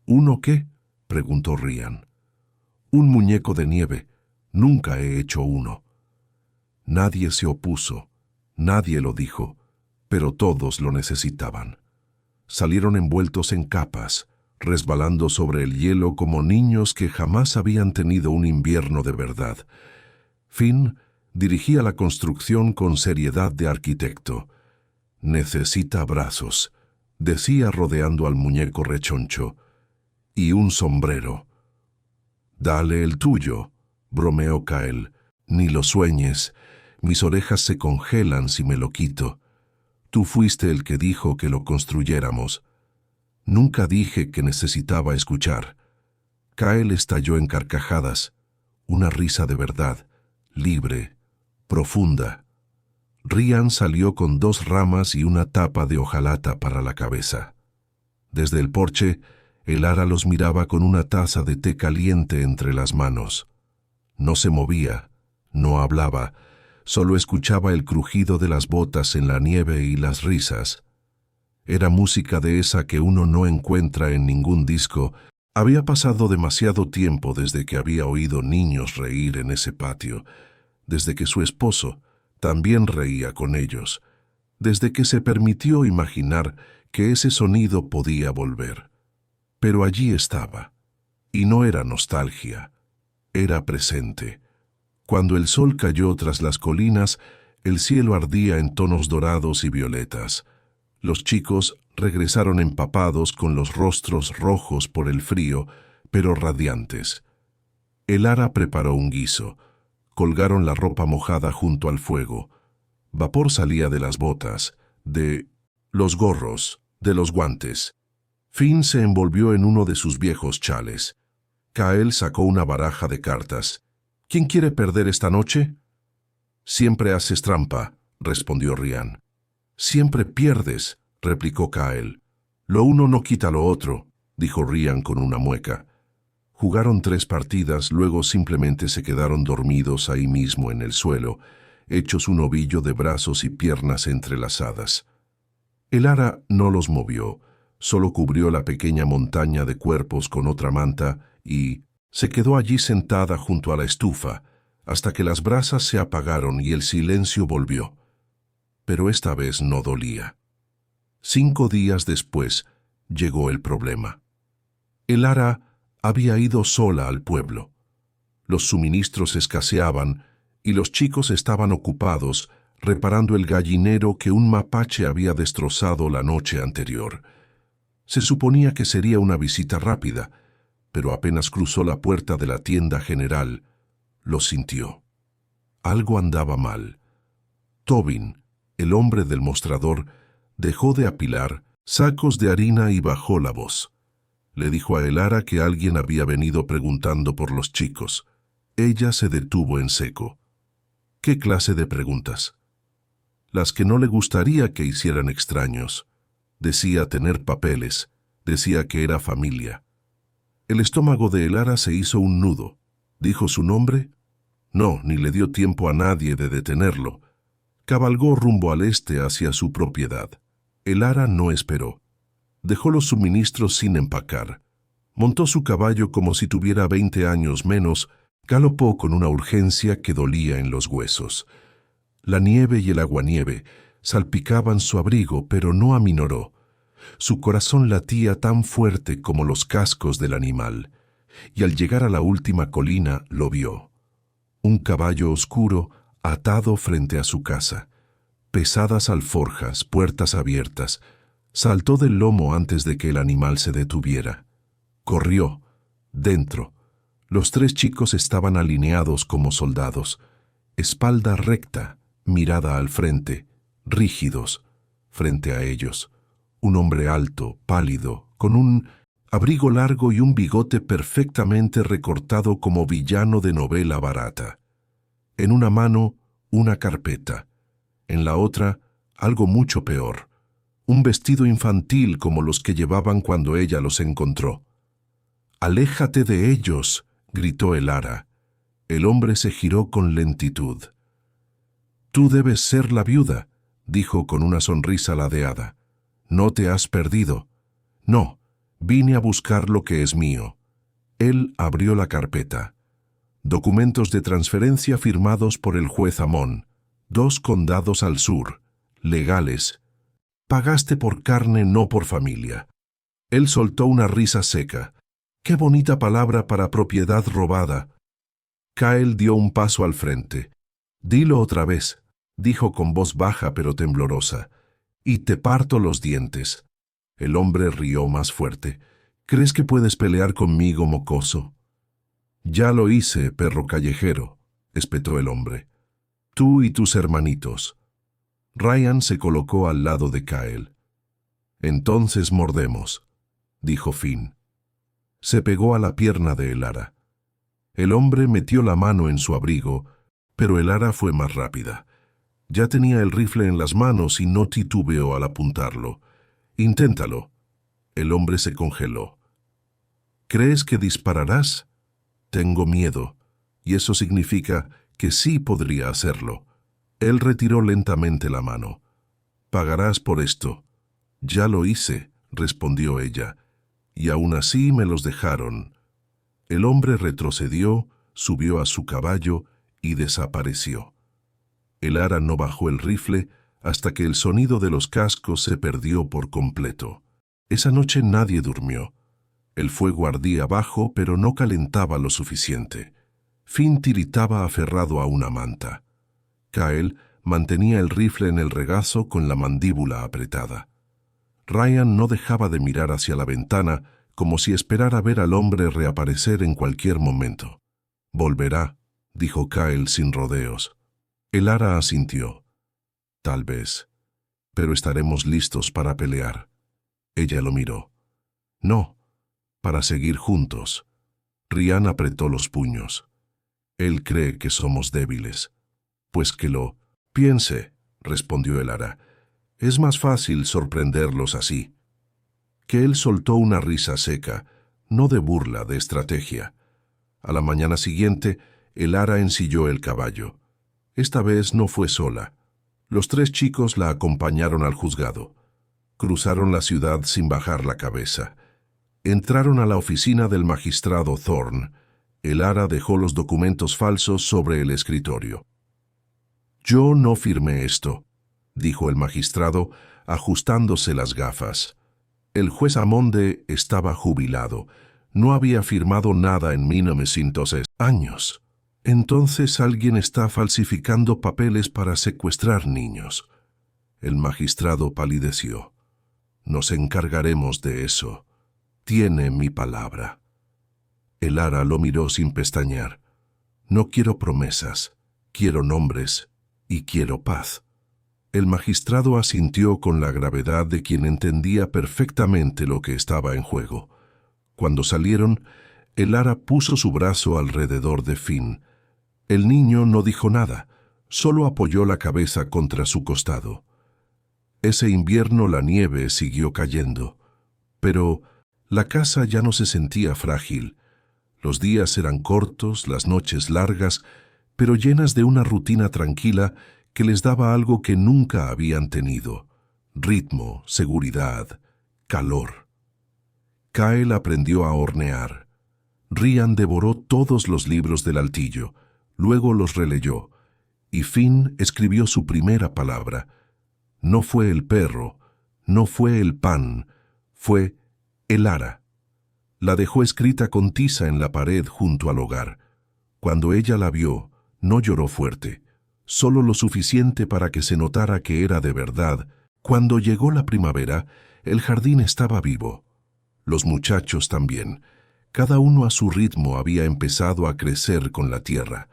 «¿Uno qué?», preguntó Ryan. «Un muñeco de nieve. Nunca he hecho uno». Nadie se opuso, nadie lo dijo, pero todos lo necesitaban. Salieron envueltos en capas, resbalando sobre el hielo como niños que jamás habían tenido un invierno de verdad. Finn dirigía la construcción con seriedad de arquitecto. «Necesita brazos», decía rodeando al muñeco rechoncho, «y un sombrero». «Dale el tuyo», bromeó Kyle. «Ni lo sueñes. Mis orejas se congelan si me lo quito. Tú fuiste el que dijo que lo construyéramos». «Nunca dije que necesitaba escuchar». Kyle estalló en carcajadas, una risa de verdad, libre, profunda. Ryan salió con 2 ramas y una tapa de hojalata para la cabeza. Desde el porche, Elara los miraba con una taza de té caliente entre las manos. No se movía, no hablaba, solo escuchaba el crujido de las botas en la nieve y las risas. Era música de esa que uno no encuentra en ningún disco. Había pasado demasiado tiempo desde que había oído niños reír en ese patio, desde que su esposo también reía con ellos, desde que se permitió imaginar que ese sonido podía volver. Pero allí estaba, y no era nostalgia, era presente. Cuando el sol cayó tras las colinas, el cielo ardía en tonos dorados y violetas. Los chicos regresaron empapados con los rostros rojos por el frío, pero radiantes. Elara preparó un guiso. Colgaron la ropa mojada junto al fuego. Vapor salía de las botas, de los gorros, de los guantes. Finn se envolvió en uno de sus viejos chales. Kyle sacó una baraja de cartas. «¿Quién quiere perder esta noche?» «Siempre haces trampa», respondió Ryan. «Siempre pierdes», replicó Kyle. «Lo uno no quita lo otro», dijo Ryan con una mueca. Jugaron 3 partidas, luego simplemente se quedaron dormidos ahí mismo en el suelo, hechos un ovillo de brazos y piernas entrelazadas. Elara no los movió, solo cubrió la pequeña montaña de cuerpos con otra manta y se quedó allí sentada junto a la estufa, hasta que las brasas se apagaron y el silencio volvió. Pero esta vez no dolía. 5 días después llegó el problema. Elara había ido sola al pueblo. Los suministros escaseaban y los chicos estaban ocupados reparando el gallinero que un mapache había destrozado la noche anterior. Se suponía que sería una visita rápida, pero apenas cruzó la puerta de la tienda general, lo sintió. Algo andaba mal. Tobin, el hombre del mostrador, dejó de apilar sacos de harina y bajó la voz. Le dijo a Elara que alguien había venido preguntando por los chicos. Ella se detuvo en seco. ¿Qué clase de preguntas? Las que no le gustaría que hicieran extraños. Decía tener papeles, decía que era familia. El estómago de Elara se hizo un nudo. ¿Dijo su nombre? No, ni le dio tiempo a nadie de detenerlo. Cabalgó rumbo al este hacia su propiedad. Elara no esperó. Dejó los suministros sin empacar. Montó su caballo como si tuviera 20 años menos, galopó con una urgencia que dolía en los huesos. La nieve y el aguanieve salpicaban su abrigo, pero no aminoró. Su corazón latía tan fuerte como los cascos del animal, y al llegar a la última colina lo vio. Un caballo oscuro atado frente a su casa. Pesadas alforjas, puertas abiertas. Saltó del lomo antes de que el animal se detuviera. Corrió. Dentro. Los 3 chicos estaban alineados como soldados. Espalda recta, mirada al frente, rígidos, frente a ellos. Un hombre alto, pálido, con un abrigo largo y un bigote perfectamente recortado como villano de novela barata. En una mano, una carpeta. En la otra, algo mucho peor. Un vestido infantil como los que llevaban cuando ella los encontró. «¡Aléjate de ellos!», gritó Elara. El hombre se giró con lentitud. «Tú debes ser la viuda», dijo con una sonrisa ladeada. «No te has perdido». «No, vine a buscar lo que es mío». Él abrió la carpeta. Documentos de transferencia firmados por el juez Amón. 2 condados al sur, legales. Pagaste por carne, no por familia. Él soltó una risa seca. ¡Qué bonita palabra para propiedad robada! Kyle dio un paso al frente. «Dilo otra vez», dijo con voz baja pero temblorosa, «y te parto los dientes». El hombre rió más fuerte. «¿Crees que puedes pelear conmigo, mocoso?» «Ya lo hice, perro callejero», espetó el hombre. «Tú y tus hermanitos». Ryan se colocó al lado de Kyle. «Entonces mordemos», dijo Finn. Se pegó a la pierna de Elara. El hombre metió la mano en su abrigo, pero Elara fue más rápida. Ya tenía el rifle en las manos y no titubeó al apuntarlo. «Inténtalo». El hombre se congeló. «¿Crees que dispararás?» «Tengo miedo, y eso significa que sí podría hacerlo». Él retiró lentamente la mano. «Pagarás por esto». «Ya lo hice», respondió ella, «y aún así me los dejaron». El hombre retrocedió, subió a su caballo y desapareció. Elara no bajó el rifle hasta que el sonido de los cascos se perdió por completo. Esa noche nadie durmió. El fuego ardía abajo, pero no calentaba lo suficiente. Finn tiritaba aferrado a una manta. Kyle mantenía el rifle en el regazo con la mandíbula apretada. Ryan no dejaba de mirar hacia la ventana como si esperara ver al hombre reaparecer en cualquier momento. «Volverá», dijo Kyle sin rodeos. Elara asintió. «Tal vez, pero estaremos listos para pelear». Ella lo miró. «No, para seguir juntos». Ryan apretó los puños. «Él cree que somos débiles». «Pues que lo piense», respondió Elara. «Es más fácil sorprenderlos así». Que él soltó una risa seca, no de burla, de estrategia. A la mañana siguiente, Elara ensilló el caballo. Esta vez no fue sola. Los 3 chicos la acompañaron al juzgado. Cruzaron la ciudad sin bajar la cabeza. Entraron a la oficina del magistrado Thorne. Elara dejó los documentos falsos sobre el escritorio. «Yo no firmé esto», dijo el magistrado, ajustándose las gafas. El juez Amonde estaba jubilado. No había firmado nada en 1900 años. Entonces alguien está falsificando papeles para secuestrar niños. El magistrado palideció. «Nos encargaremos de eso. Tiene mi palabra». Elara lo miró sin pestañear. «No quiero promesas, quiero nombres y quiero paz». El magistrado asintió con la gravedad de quien entendía perfectamente lo que estaba en juego. Cuando salieron, Elara puso su brazo alrededor de Finn. El niño no dijo nada, solo apoyó la cabeza contra su costado. Ese invierno la nieve siguió cayendo, pero la casa ya no se sentía frágil. Los días eran cortos, las noches largas, pero llenas de una rutina tranquila que les daba algo que nunca habían tenido: ritmo, seguridad, calor. Kyle aprendió a hornear. Ryan devoró todos los libros del altillo, luego los releyó. y Finn escribió su primera palabra. No fue el perro, no fue el pan, fue Elara. La dejó escrita con tiza en la pared junto al hogar. Cuando ella la vio, no lloró fuerte, solo lo suficiente para que se notara que era de verdad. Cuando llegó la primavera, el jardín estaba vivo. Los muchachos también. Cada uno a su ritmo había empezado a crecer con la tierra.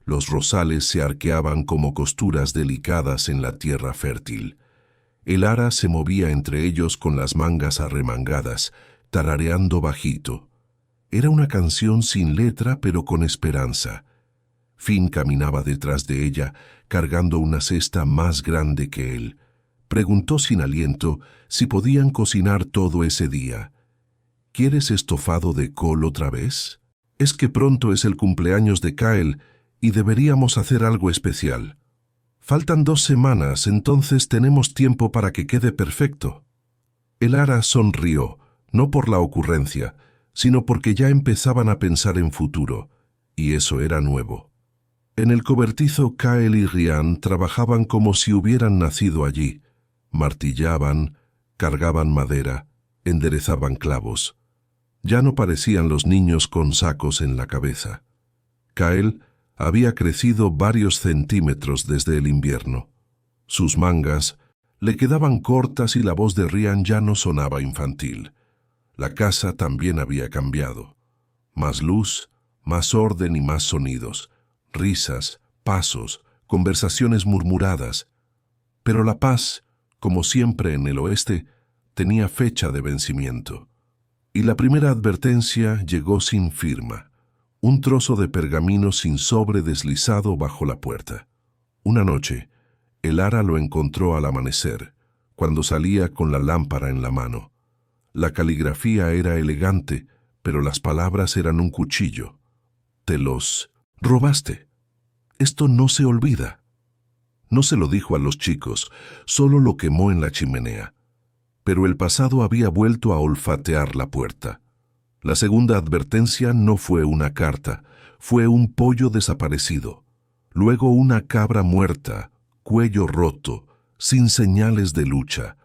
Los rosales se arqueaban como costuras delicadas en la tierra fértil. Elara se movía entre ellos con las mangas arremangadas, tarareando bajito. Era una canción sin letra, pero con esperanza. Finn caminaba detrás de ella, cargando una cesta más grande que él. Preguntó sin aliento si podían cocinar todo ese día. ¿Quieres estofado de col otra vez? Es que pronto es el cumpleaños de Kyle y deberíamos hacer algo especial. Faltan 2 semanas, entonces tenemos tiempo para que quede perfecto. Elara sonrió, no por la ocurrencia, sino porque ya empezaban a pensar en futuro, y eso era nuevo. En el cobertizo, Kyle y Ryan trabajaban como si hubieran nacido allí. Martillaban, cargaban madera, enderezaban clavos. Ya no parecían los niños con sacos en la cabeza. Kyle había crecido varios centímetros desde el invierno. Sus mangas le quedaban cortas y la voz de Ryan ya no sonaba infantil. La casa también había cambiado. Más luz, más orden y más sonidos. Risas, pasos, conversaciones murmuradas. Pero la paz, como siempre en el oeste, tenía fecha de vencimiento. Y la primera advertencia llegó sin firma. Un trozo de pergamino sin sobre deslizado bajo la puerta. Una noche, Elara lo encontró al amanecer, cuando salía con la lámpara en la mano. La caligrafía era elegante, pero las palabras eran un cuchillo. Te los robaste. Esto no se olvida. No se lo dijo a los chicos, solo lo quemó en la chimenea. Pero el pasado había vuelto a olfatear la puerta. La segunda advertencia no fue una carta, fue un pollo desaparecido. Luego una cabra muerta, cuello roto, sin señales de lucha.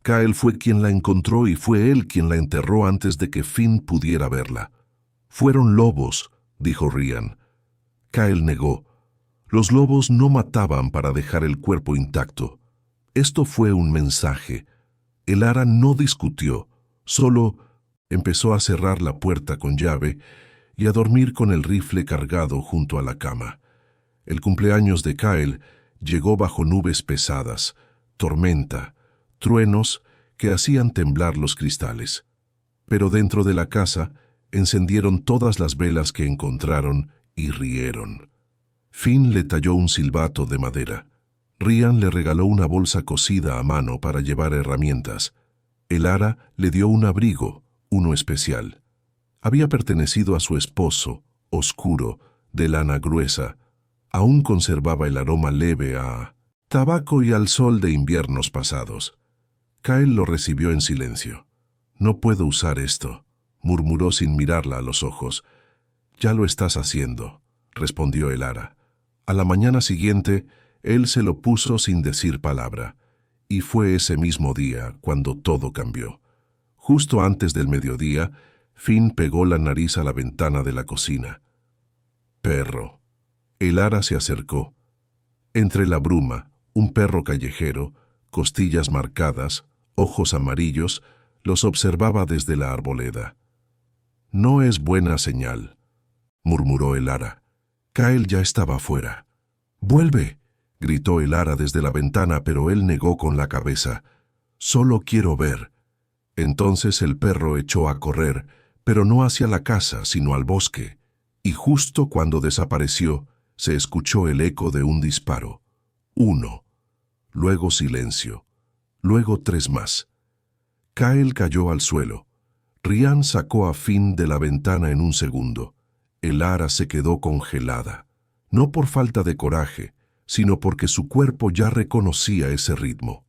Kyle fue quien la encontró y fue él quien la enterró antes de que Finn pudiera verla. Fueron lobos, dijo Ryan. Kyle negó. Los lobos no mataban para dejar el cuerpo intacto. Esto fue un mensaje. Elara no discutió, solo empezó a cerrar la puerta con llave y a dormir con el rifle cargado junto a la cama. El cumpleaños de Kyle llegó bajo nubes pesadas, tormenta, truenos que hacían temblar los cristales. Pero dentro de la casa encendieron todas las velas que encontraron y rieron. Finn le talló un silbato de madera. Ryan le regaló una bolsa cosida a mano para llevar herramientas. Elara le dio un abrigo, uno especial. Había pertenecido a su esposo, oscuro, de lana gruesa. Aún conservaba el aroma leve a tabaco y al sol de inviernos pasados. Kyle lo recibió en silencio. No puedo usar esto, murmuró sin mirarla a los ojos. Ya lo estás haciendo, respondió Elara. A la mañana siguiente, él se lo puso sin decir palabra, y fue ese mismo día cuando todo cambió. Justo antes del mediodía, Finn pegó la nariz a la ventana de la cocina. Perro. Elara se acercó. Entre la bruma, un perro callejero, costillas marcadas, ojos amarillos, los observaba desde la arboleda. No es buena señal, murmuró Elara. Kyle ya estaba afuera. ¡Vuelve!, gritó Elara desde la ventana, pero él negó con la cabeza. Solo quiero ver. Entonces el perro echó a correr, pero no hacia la casa, sino al bosque, y justo cuando desapareció, se escuchó el eco de un disparo. 1. Luego silencio. Luego 3 más. Kyle cayó al suelo. Ryan sacó a Finn de la ventana en un segundo. Elara se quedó congelada, no por falta de coraje, sino porque su cuerpo ya reconocía ese ritmo.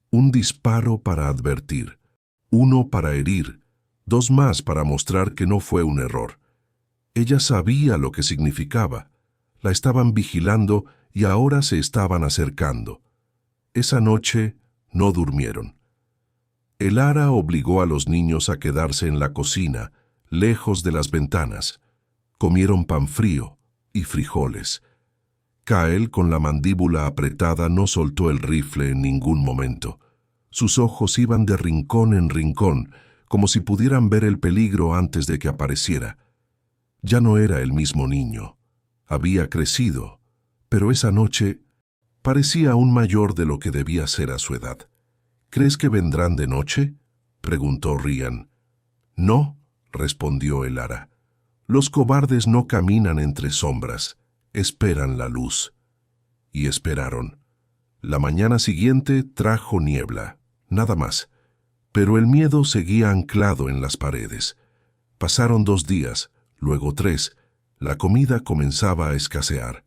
Un disparo para advertir, 1 para herir, 2 más para mostrar que no fue un error. Ella sabía lo que significaba. La estaban vigilando y ahora se estaban acercando. Esa noche no durmieron. El ara obligó a los niños a quedarse en la cocina, lejos de las ventanas. Comieron pan frío y frijoles. Kyle, con la mandíbula apretada, no soltó el rifle en ningún momento. Sus ojos iban de rincón en rincón, como si pudieran ver el peligro antes de que apareciera. Ya no era el mismo niño. Había crecido, pero esa noche parecía aún mayor de lo que debía ser a su edad. ¿Crees que vendrán de noche?, preguntó Ryan. No, respondió el ara. Los cobardes no caminan entre sombras, esperan la luz. Y esperaron. La mañana siguiente trajo niebla, nada más, pero el miedo seguía anclado en las paredes. Pasaron 2 días, luego 3. La comida comenzaba a escasear.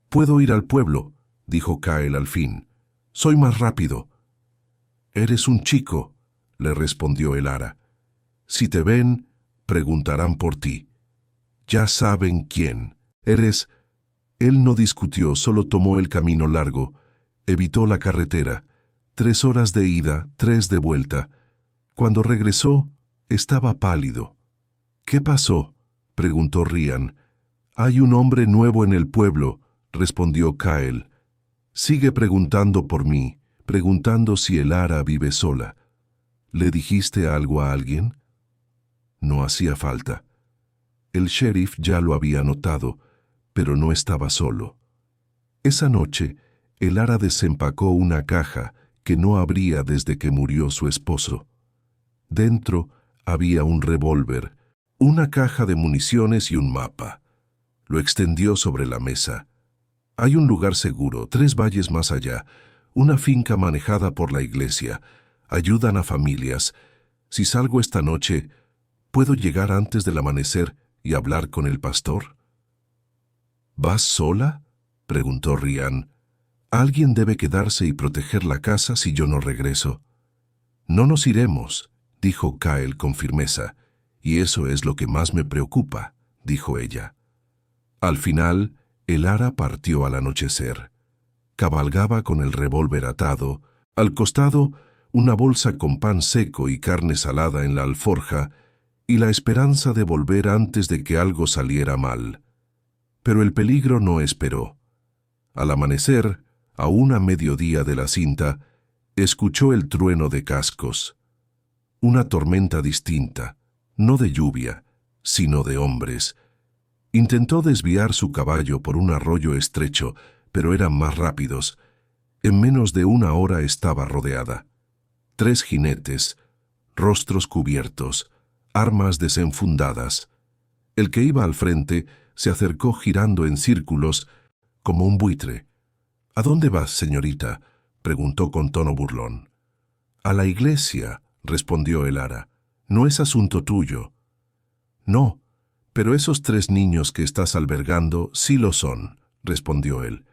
«Puedo ir al pueblo», dijo Kyle al fin. «Soy más rápido». «Eres un chico», le respondió el ara. «Si te ven, preguntarán por ti. Ya saben quién. Eres...» Él no discutió, solo tomó el camino largo. Evitó la carretera. 3 horas de ida, 3 de vuelta. Cuando regresó, estaba pálido. «¿Qué pasó?», preguntó Ryan. «Hay un hombre nuevo en el pueblo», respondió Kyle. «Sigue preguntando por mí, preguntando si el ara vive sola. ¿Le dijiste algo a alguien?». No hacía falta. El sheriff ya lo había notado, pero no estaba solo. Esa noche, el ara desempacó una caja que no abría desde que murió su esposo. Dentro había un revólver, una caja de municiones y un mapa. Lo extendió sobre la mesa. «Hay un lugar seguro, 3 valles más allá, una finca manejada por la iglesia. Ayudan a familias. Si salgo esta noche, ¿puedo llegar antes del amanecer y hablar con el pastor?». «¿Vas sola?», preguntó Ryan. «Alguien debe quedarse y proteger la casa si yo no regreso». «No nos iremos», dijo Kyle con firmeza. «Y eso es lo que más me preocupa», dijo ella. Al final, el ara partió al anochecer. Cabalgaba con el revólver atado, al costado una bolsa con pan seco y carne salada en la alforja, y la esperanza de volver antes de que algo saliera mal. Pero el peligro no esperó. Al amanecer, aún a mediodía de la cinta, escuchó el trueno de cascos. Una tormenta distinta, no de lluvia, sino de hombres. Intentó desviar su caballo por un arroyo estrecho, pero eran más rápidos. En menos de 1 hora estaba rodeada. 3 jinetes, rostros cubiertos, armas desenfundadas. El que iba al frente se acercó girando en círculos como un buitre. «¿A dónde vas, señorita?», preguntó con tono burlón. «A la iglesia», respondió el ara. «No es asunto tuyo». «No, pero esos 3 niños que estás albergando sí lo son», respondió él.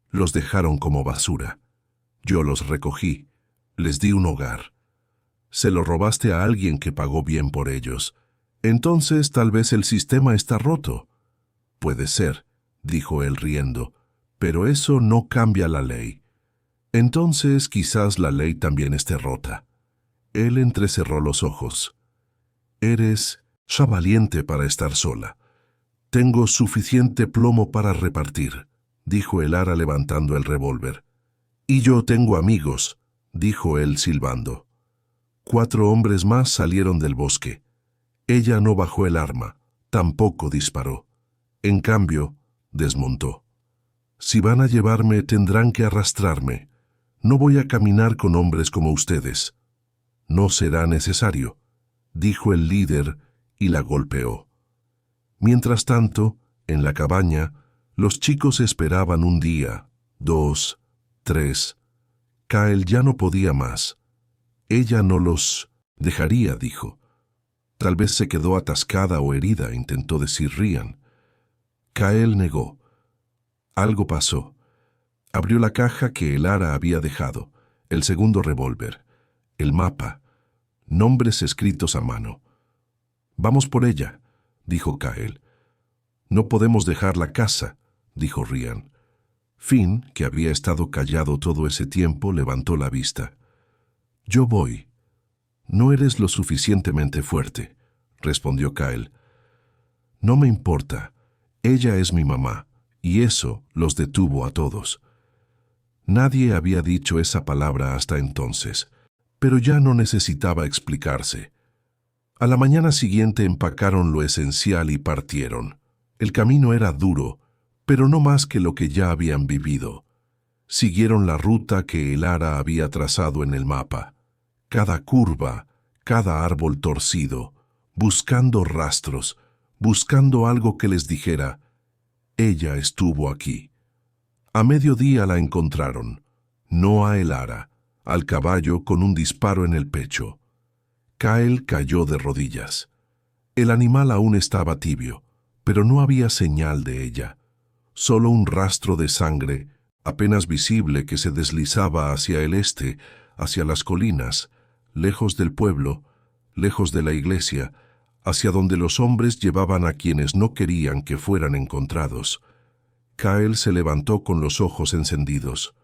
«Los dejaron como basura. Yo los recogí, les di un hogar. Se lo robaste a alguien que pagó bien por ellos. Entonces tal vez el sistema está roto». «Puede ser», dijo él riendo, «pero eso no cambia la ley». «Entonces quizás la ley también esté rota». Él entrecerró los ojos. «Eres ya valiente para estar sola. Tengo suficiente plomo para repartir», dijo el ara levantando el revólver. «Y yo tengo amigos», dijo él silbando. 4 hombres más salieron del bosque. Ella no bajó el arma, tampoco disparó. En cambio, desmontó. «Si van a llevarme, tendrán que arrastrarme. No voy a caminar con hombres como ustedes». «No será necesario», dijo el líder y la golpeó. Mientras tanto, en la cabaña, los chicos esperaban 1 día, 2, 3. Kyle ya no podía más. Ella no los dejaría, dijo. Tal vez se quedó atascada o herida, intentó decir Ryan. Kyle negó. Algo pasó. Abrió la caja que el ara había dejado, el segundo revólver, el mapa, nombres escritos a mano. «Vamos por ella», dijo Kyle. «No podemos dejar la casa», dijo Ryan. Finn, que había estado callado todo ese tiempo, levantó la vista. «Yo voy». «No eres lo suficientemente fuerte», respondió Kyle. «No me importa. Ella es mi mamá, y eso los detuvo a todos». Nadie había dicho esa palabra hasta entonces, pero ya no necesitaba explicarse. A la mañana siguiente empacaron lo esencial y partieron. El camino era duro, pero no más que lo que ya habían vivido. Siguieron la ruta que Elara había trazado en el mapa. Cada curva, cada árbol torcido, buscando rastros, buscando algo que les dijera, ella estuvo aquí. A mediodía la encontraron, no a Elara, al caballo con un disparo en el pecho. Kyle cayó de rodillas. El animal aún estaba tibio, pero no había señal de ella. Solo un rastro de sangre, apenas visible, que se deslizaba hacia el este, hacia las colinas, lejos del pueblo, lejos de la iglesia, hacia donde los hombres llevaban a quienes no querían que fueran encontrados. Kyle se levantó con los ojos encendidos.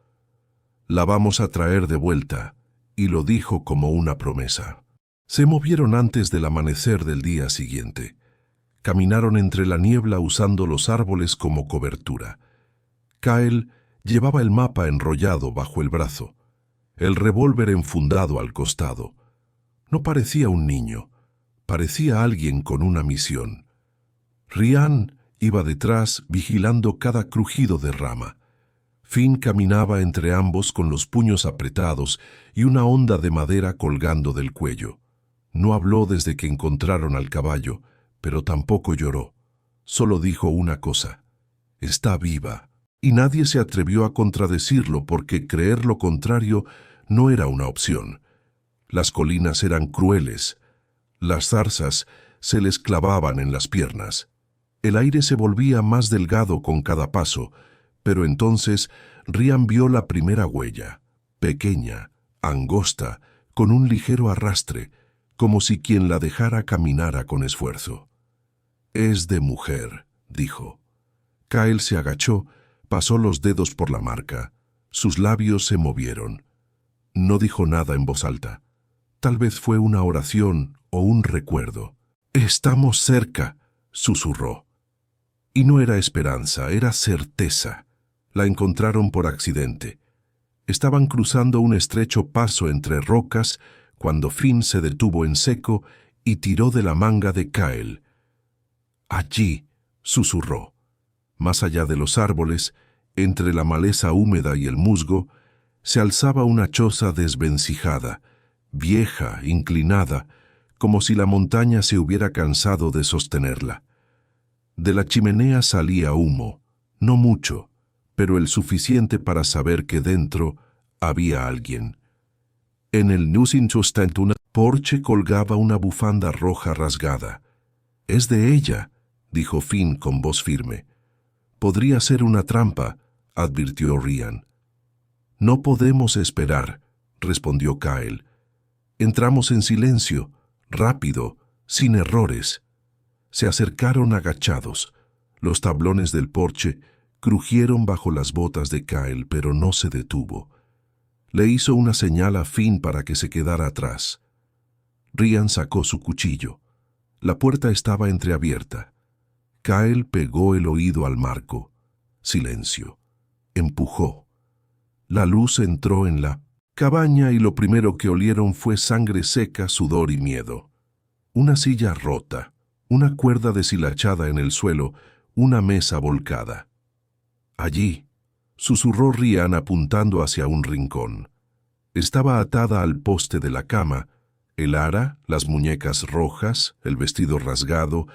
«La vamos a traer de vuelta», y lo dijo como una promesa. Se movieron antes del amanecer del día siguiente. Caminaron entre la niebla usando los árboles como cobertura. Kyle llevaba el mapa enrollado bajo el brazo, el revólver enfundado al costado. No parecía un niño, parecía alguien con una misión. Rian iba detrás vigilando cada crujido de rama. Finn caminaba entre ambos con los puños apretados y una honda de madera colgando del cuello. No habló desde que encontraron al caballo, pero tampoco lloró. Solo dijo una cosa: «Está viva». Y nadie se atrevió a contradecirlo porque creer lo contrario no era una opción. Las colinas eran crueles. Las zarzas se les clavaban en las piernas. El aire se volvía más delgado con cada paso, pero entonces Rian vio la primera huella, pequeña, angosta, con un ligero arrastre, como si quien la dejara caminara con esfuerzo. «Es de mujer», dijo. Kyle se agachó, pasó los dedos por la marca. Sus labios se movieron. No dijo nada en voz alta. Tal vez fue una oración o un recuerdo. «Estamos cerca», susurró. Y no era esperanza, era certeza. La encontraron por accidente. Estaban cruzando un estrecho paso entre rocas cuando Finn se detuvo en seco y tiró de la manga de Kyle. «Allí», susurró. Más allá de los árboles, entre la maleza húmeda y el musgo, se alzaba una choza desvencijada, vieja, inclinada, como si la montaña se hubiera cansado de sostenerla. De la chimenea salía humo, no mucho, pero el suficiente para saber que dentro había alguien. En el Nusinchostantuna porche colgaba una bufanda roja rasgada. «Es de ella», dijo Finn con voz firme. «Podría ser una trampa», advirtió Rian. «No podemos esperar», respondió Kyle. «Entramos en silencio, rápido, sin errores». Se acercaron agachados. Los tablones del porche crujieron bajo las botas de Kyle, pero no se detuvo. Le hizo una señal a Finn para que se quedara atrás. Rian sacó su cuchillo. La puerta estaba entreabierta. Kyle pegó el oído al marco. Silencio. Empujó. La luz entró en la cabaña y lo primero que olieron fue sangre seca, sudor y miedo. Una silla rota, una cuerda deshilachada en el suelo, una mesa volcada. «Allí», susurró Rian apuntando hacia un rincón. Estaba atada al poste de la cama, Elara, las muñecas rojas, el vestido rasgado,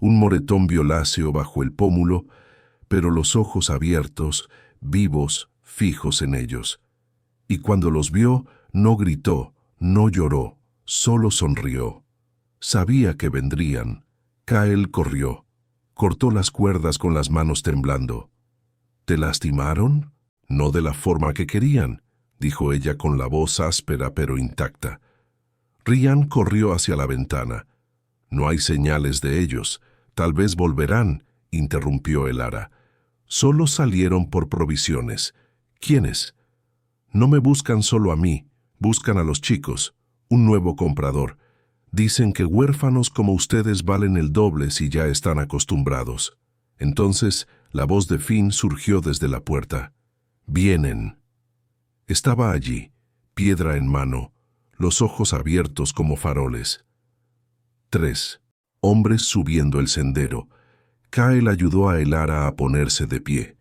un moretón violáceo bajo el pómulo, pero los ojos abiertos, vivos, fijos en ellos. Y cuando los vio, no gritó, no lloró, solo sonrió. Sabía que vendrían. Kyle corrió. Cortó las cuerdas con las manos temblando. «¿Te lastimaron? No de la forma que querían», dijo ella con la voz áspera pero intacta. Rian corrió hacia la ventana. «No hay señales de ellos. Tal vez volverán», interrumpió Elara. Solo salieron por provisiones. ¿Quiénes? No me buscan solo a mí, buscan a los chicos, un nuevo comprador. Dicen que huérfanos como ustedes valen el doble si ya están acostumbrados. Entonces, la voz de Finn surgió desde la puerta. «Vienen». Estaba allí, piedra en mano, los ojos abiertos como faroles. 3. Hombres subiendo el sendero. Kyle ayudó a Elara a ponerse de pie.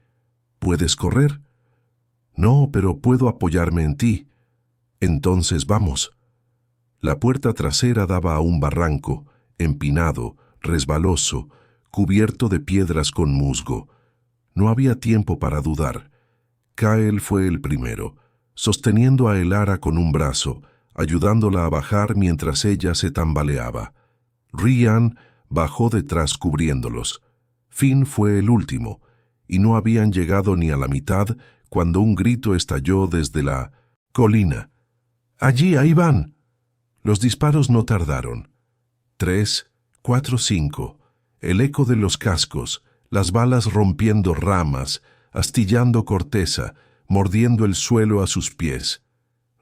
«¿Puedes correr?» «No, pero puedo apoyarme en ti». «Entonces vamos». La puerta trasera daba a un barranco, empinado, resbaloso, cubierto de piedras con musgo. No había tiempo para dudar. Kyle fue el primero, sosteniendo a Elara con un brazo, ayudándola a bajar mientras ella se tambaleaba. Ryan bajó detrás cubriéndolos. Finn fue el último, y no habían llegado ni a la mitad cuando un grito estalló desde la colina. «¡Allí, ahí van!». Los disparos no tardaron. 3, 4, 5. El eco de los cascos, las balas rompiendo ramas, astillando corteza, mordiendo el suelo a sus pies.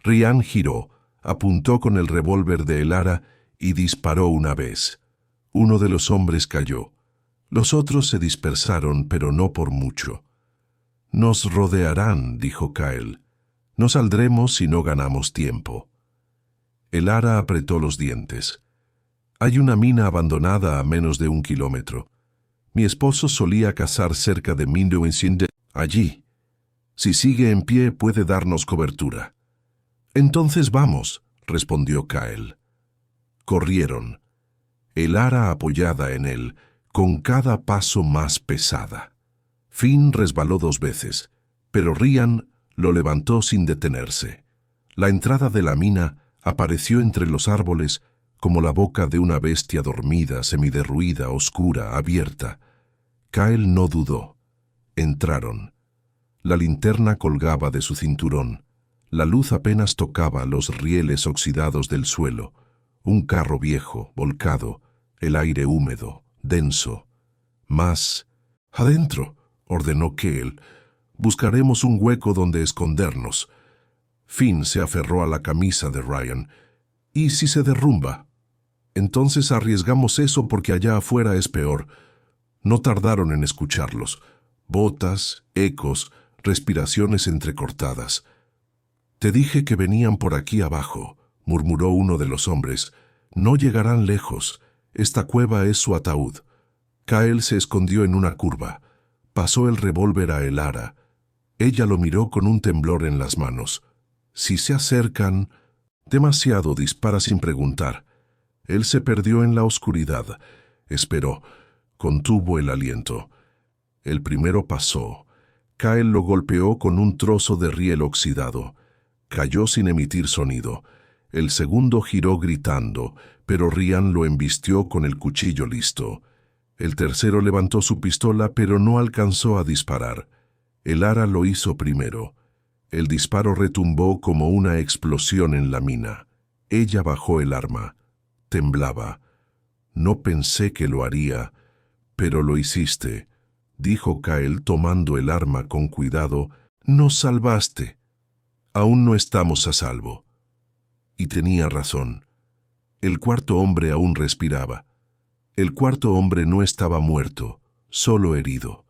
Ryan giró, apuntó con el revólver de Elara y disparó una vez. Uno de los hombres cayó. Los otros se dispersaron, pero no por mucho. «Nos rodearán», dijo Kyle. «No saldremos si no ganamos tiempo». Elara apretó los dientes. «Hay una mina abandonada a menos de 1 kilómetro. Mi esposo solía cazar cerca de Mindouinsinde, allí. Si sigue en pie puede darnos cobertura». «Entonces vamos», respondió Kyle. Corrieron. Elara apoyada en él, con cada paso más pesada. Finn resbaló 2 veces, pero Ryan lo levantó sin detenerse. La entrada de la mina apareció entre los árboles como la boca de una bestia dormida, semiderruida, oscura, abierta. Kyle no dudó. Entraron. La linterna colgaba de su cinturón. La luz apenas tocaba los rieles oxidados del suelo. Un carro viejo, volcado, el aire húmedo, denso. «Más adentro», ordenó Kyle. «Buscaremos un hueco donde escondernos». Finn se aferró a la camisa de Ryan. «¿Y si se derrumba?» «Entonces arriesgamos eso porque allá afuera es peor». No tardaron en escucharlos. Botas, ecos, respiraciones entrecortadas. «Te dije que venían por aquí abajo», murmuró uno de los hombres. «No llegarán lejos. Esta cueva es su ataúd». Kyle se escondió en una curva. Pasó el revólver a Elara. Ella lo miró con un temblor en las manos. «Si se acercan...». «Demasiado», dispara sin preguntar. Él se perdió en la oscuridad. Esperó. Contuvo el aliento. El primero pasó. Kyle lo golpeó con un trozo de riel oxidado. Cayó sin emitir sonido. El segundo giró gritando, pero Ryan lo embistió con el cuchillo listo. El tercero levantó su pistola, pero no alcanzó a disparar. Elara lo hizo primero. El disparo retumbó como una explosión en la mina. Ella bajó el arma. Temblaba. «No pensé que lo haría, pero lo hiciste», dijo Kyle tomando el arma con cuidado. «Nos salvaste. Aún no estamos a salvo». Y tenía razón. El cuarto hombre aún respiraba. El cuarto hombre no estaba muerto, solo herido.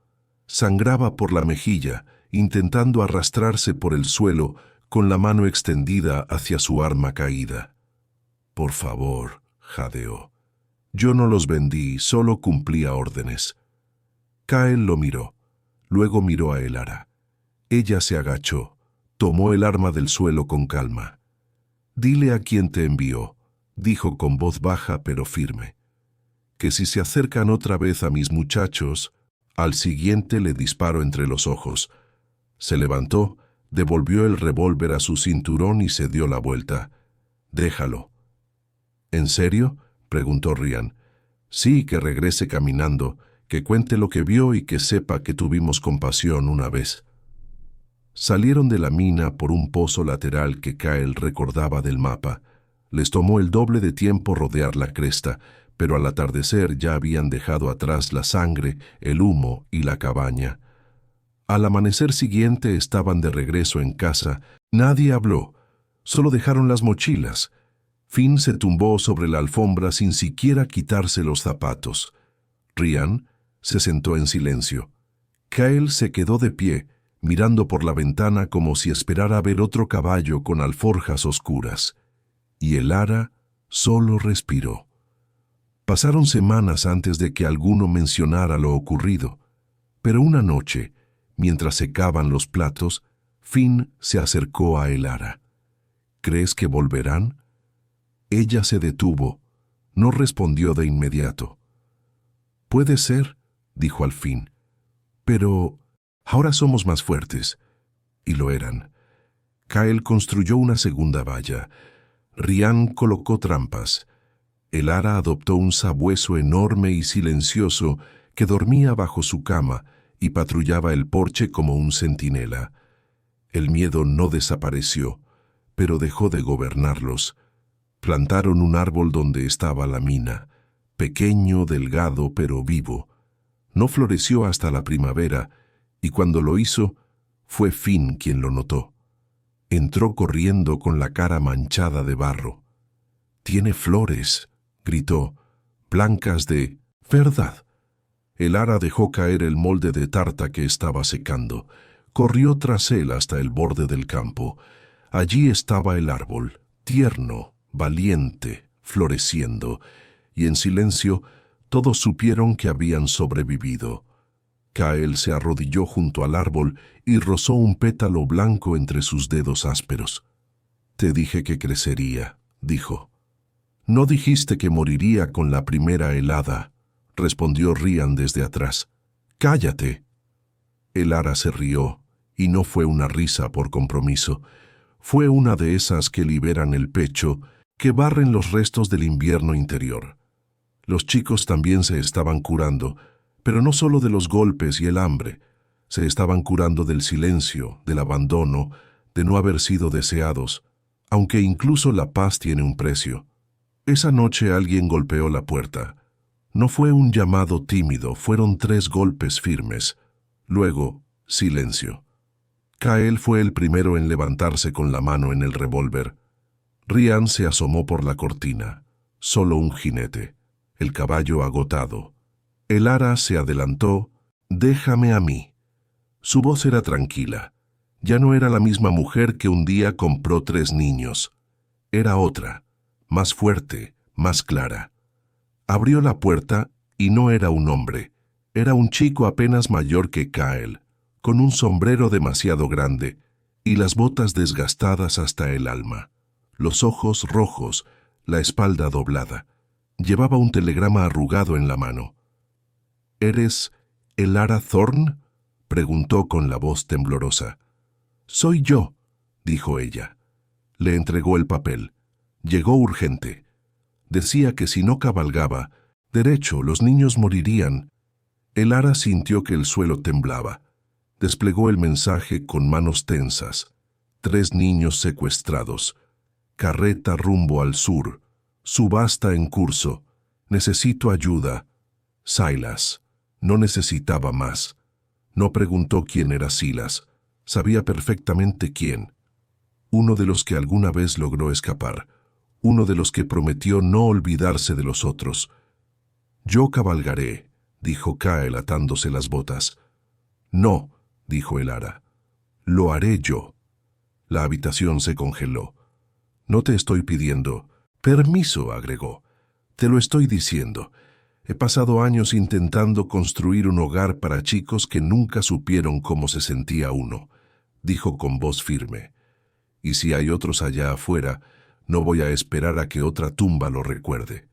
Sangraba por la mejilla, intentando arrastrarse por el suelo con la mano extendida hacia su arma caída. «Por favor», jadeó. «Yo no los vendí, solo cumplía órdenes». Kyle lo miró. Luego miró a Elara. Ella se agachó, tomó el arma del suelo con calma. «Dile a quien te envió», dijo con voz baja pero firme, «que si se acercan otra vez a mis muchachos, al siguiente le disparo entre los ojos». Se levantó, devolvió el revólver a su cinturón y se dio la vuelta. «Déjalo». «¿En serio?», preguntó Ryan. «Sí, que regrese caminando, que cuente lo que vio y que sepa que tuvimos compasión una vez». Salieron de la mina por un pozo lateral que Kyle recordaba del mapa. Les tomó el doble de tiempo rodear la cresta, pero al atardecer ya habían dejado atrás la sangre, el humo y la cabaña. Al amanecer siguiente estaban de regreso en casa. Nadie habló, solo dejaron las mochilas. Finn se tumbó sobre la alfombra sin siquiera quitarse los zapatos. Ryan se sentó en silencio. Kyle se quedó de pie, mirando por la ventana como si esperara ver otro caballo con alforjas oscuras. Y Elara solo respiró. Pasaron semanas antes de que alguno mencionara lo ocurrido, pero una noche, mientras secaban los platos, Finn se acercó a Elara. ¿Crees que volverán? Ella se detuvo. No respondió de inmediato. Puede ser, dijo al fin, pero ahora somos más fuertes. Y lo eran. Kyle construyó una segunda valla. Ryan colocó trampas. Elara adoptó un sabueso enorme y silencioso que dormía bajo su cama y patrullaba el porche como un centinela. El miedo no desapareció, pero dejó de gobernarlos. Plantaron un árbol donde estaba la mina, pequeño, delgado, pero vivo. No floreció hasta la primavera, y cuando lo hizo, fue Finn quien lo notó. Entró corriendo con la cara manchada de barro. «Tiene flores», gritó, «blancas de verdad». Elara dejó caer el molde de tarta que estaba secando. Corrió tras él hasta el borde del campo. Allí estaba el árbol, tierno, valiente, floreciendo, y en silencio todos supieron que habían sobrevivido. Kyle se arrodilló junto al árbol y rozó un pétalo blanco entre sus dedos ásperos. «Te dije que crecería», dijo. «No dijiste que moriría con la primera helada», respondió Ryan desde atrás. «Cállate». Elara se rió, y no fue una risa por compromiso. Fue una de esas que liberan el pecho, que barren los restos del invierno interior. Los chicos también se estaban curando, pero no solo de los golpes y el hambre. Se estaban curando del silencio, del abandono, de no haber sido deseados, aunque incluso la paz tiene un precio. Esa noche alguien golpeó la puerta. No fue un llamado tímido, fueron 3 golpes firmes. Luego, silencio. Kyle fue el primero en levantarse con la mano en el revólver. Ryan se asomó por la cortina. Solo un jinete. El caballo agotado. Elara se adelantó. «Déjame a mí». Su voz era tranquila. Ya no era la misma mujer que un día compró 3 niños. Era otra, más fuerte, más clara. Abrió la puerta y no era un hombre. Era un chico apenas mayor que Kyle, con un sombrero demasiado grande y las botas desgastadas hasta el alma. Los ojos rojos, la espalda doblada. Llevaba un telegrama arrugado en la mano. «¿Eres Elara Thorne?», preguntó con la voz temblorosa. «Soy yo», dijo ella. Le entregó el papel. Llegó urgente. Decía que si no cabalgaba, derecho, los niños morirían. Elara sintió que el suelo temblaba. Desplegó el mensaje con manos tensas. 3 niños secuestrados. Carreta rumbo al sur. Subasta en curso. Necesito ayuda. Silas. No necesitaba más. No preguntó quién era Silas. Sabía perfectamente quién. Uno de los que alguna vez logró escapar. Uno de los que prometió no olvidarse de los otros. «Yo cabalgaré», dijo Kyle atándose las botas. «No», dijo Elara. «Lo haré yo». La habitación se congeló. «No te estoy pidiendo permiso», agregó. «Te lo estoy diciendo. He pasado años intentando construir un hogar para chicos que nunca supieron cómo se sentía uno», dijo con voz firme. «Y si hay otros allá afuera, no voy a esperar a que otra tumba lo recuerde».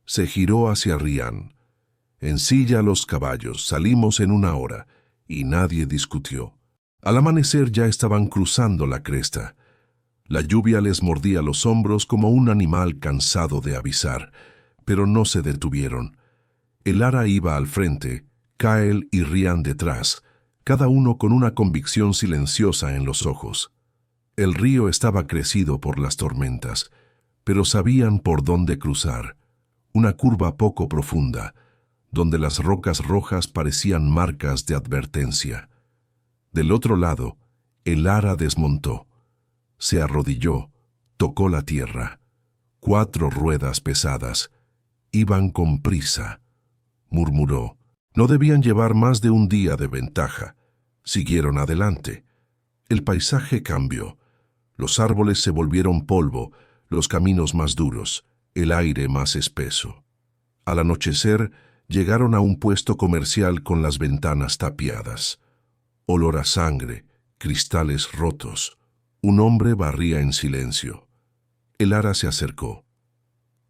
Se giró hacia Ryan. «Ensilla los caballos, salimos en 1 hora», y nadie discutió. Al amanecer ya estaban cruzando la cresta. La lluvia les mordía los hombros como un animal cansado de avisar, pero no se detuvieron. Elara iba al frente, Kyle y Ryan detrás, cada uno con una convicción silenciosa en los ojos. El río estaba crecido por las tormentas, pero sabían por dónde cruzar. Una curva poco profunda, donde las rocas rojas parecían marcas de advertencia. Del otro lado, el ara desmontó. Se arrodilló, tocó la tierra. 4 ruedas pesadas. Iban con prisa. Murmuró. No debían llevar más de un día de ventaja. Siguieron adelante. El paisaje cambió. Los árboles se volvieron polvo, los caminos más duros, el aire más espeso. Al anochecer, llegaron a un puesto comercial con las ventanas tapiadas. Olor a sangre, cristales rotos. Un hombre barría en silencio. El ara se acercó.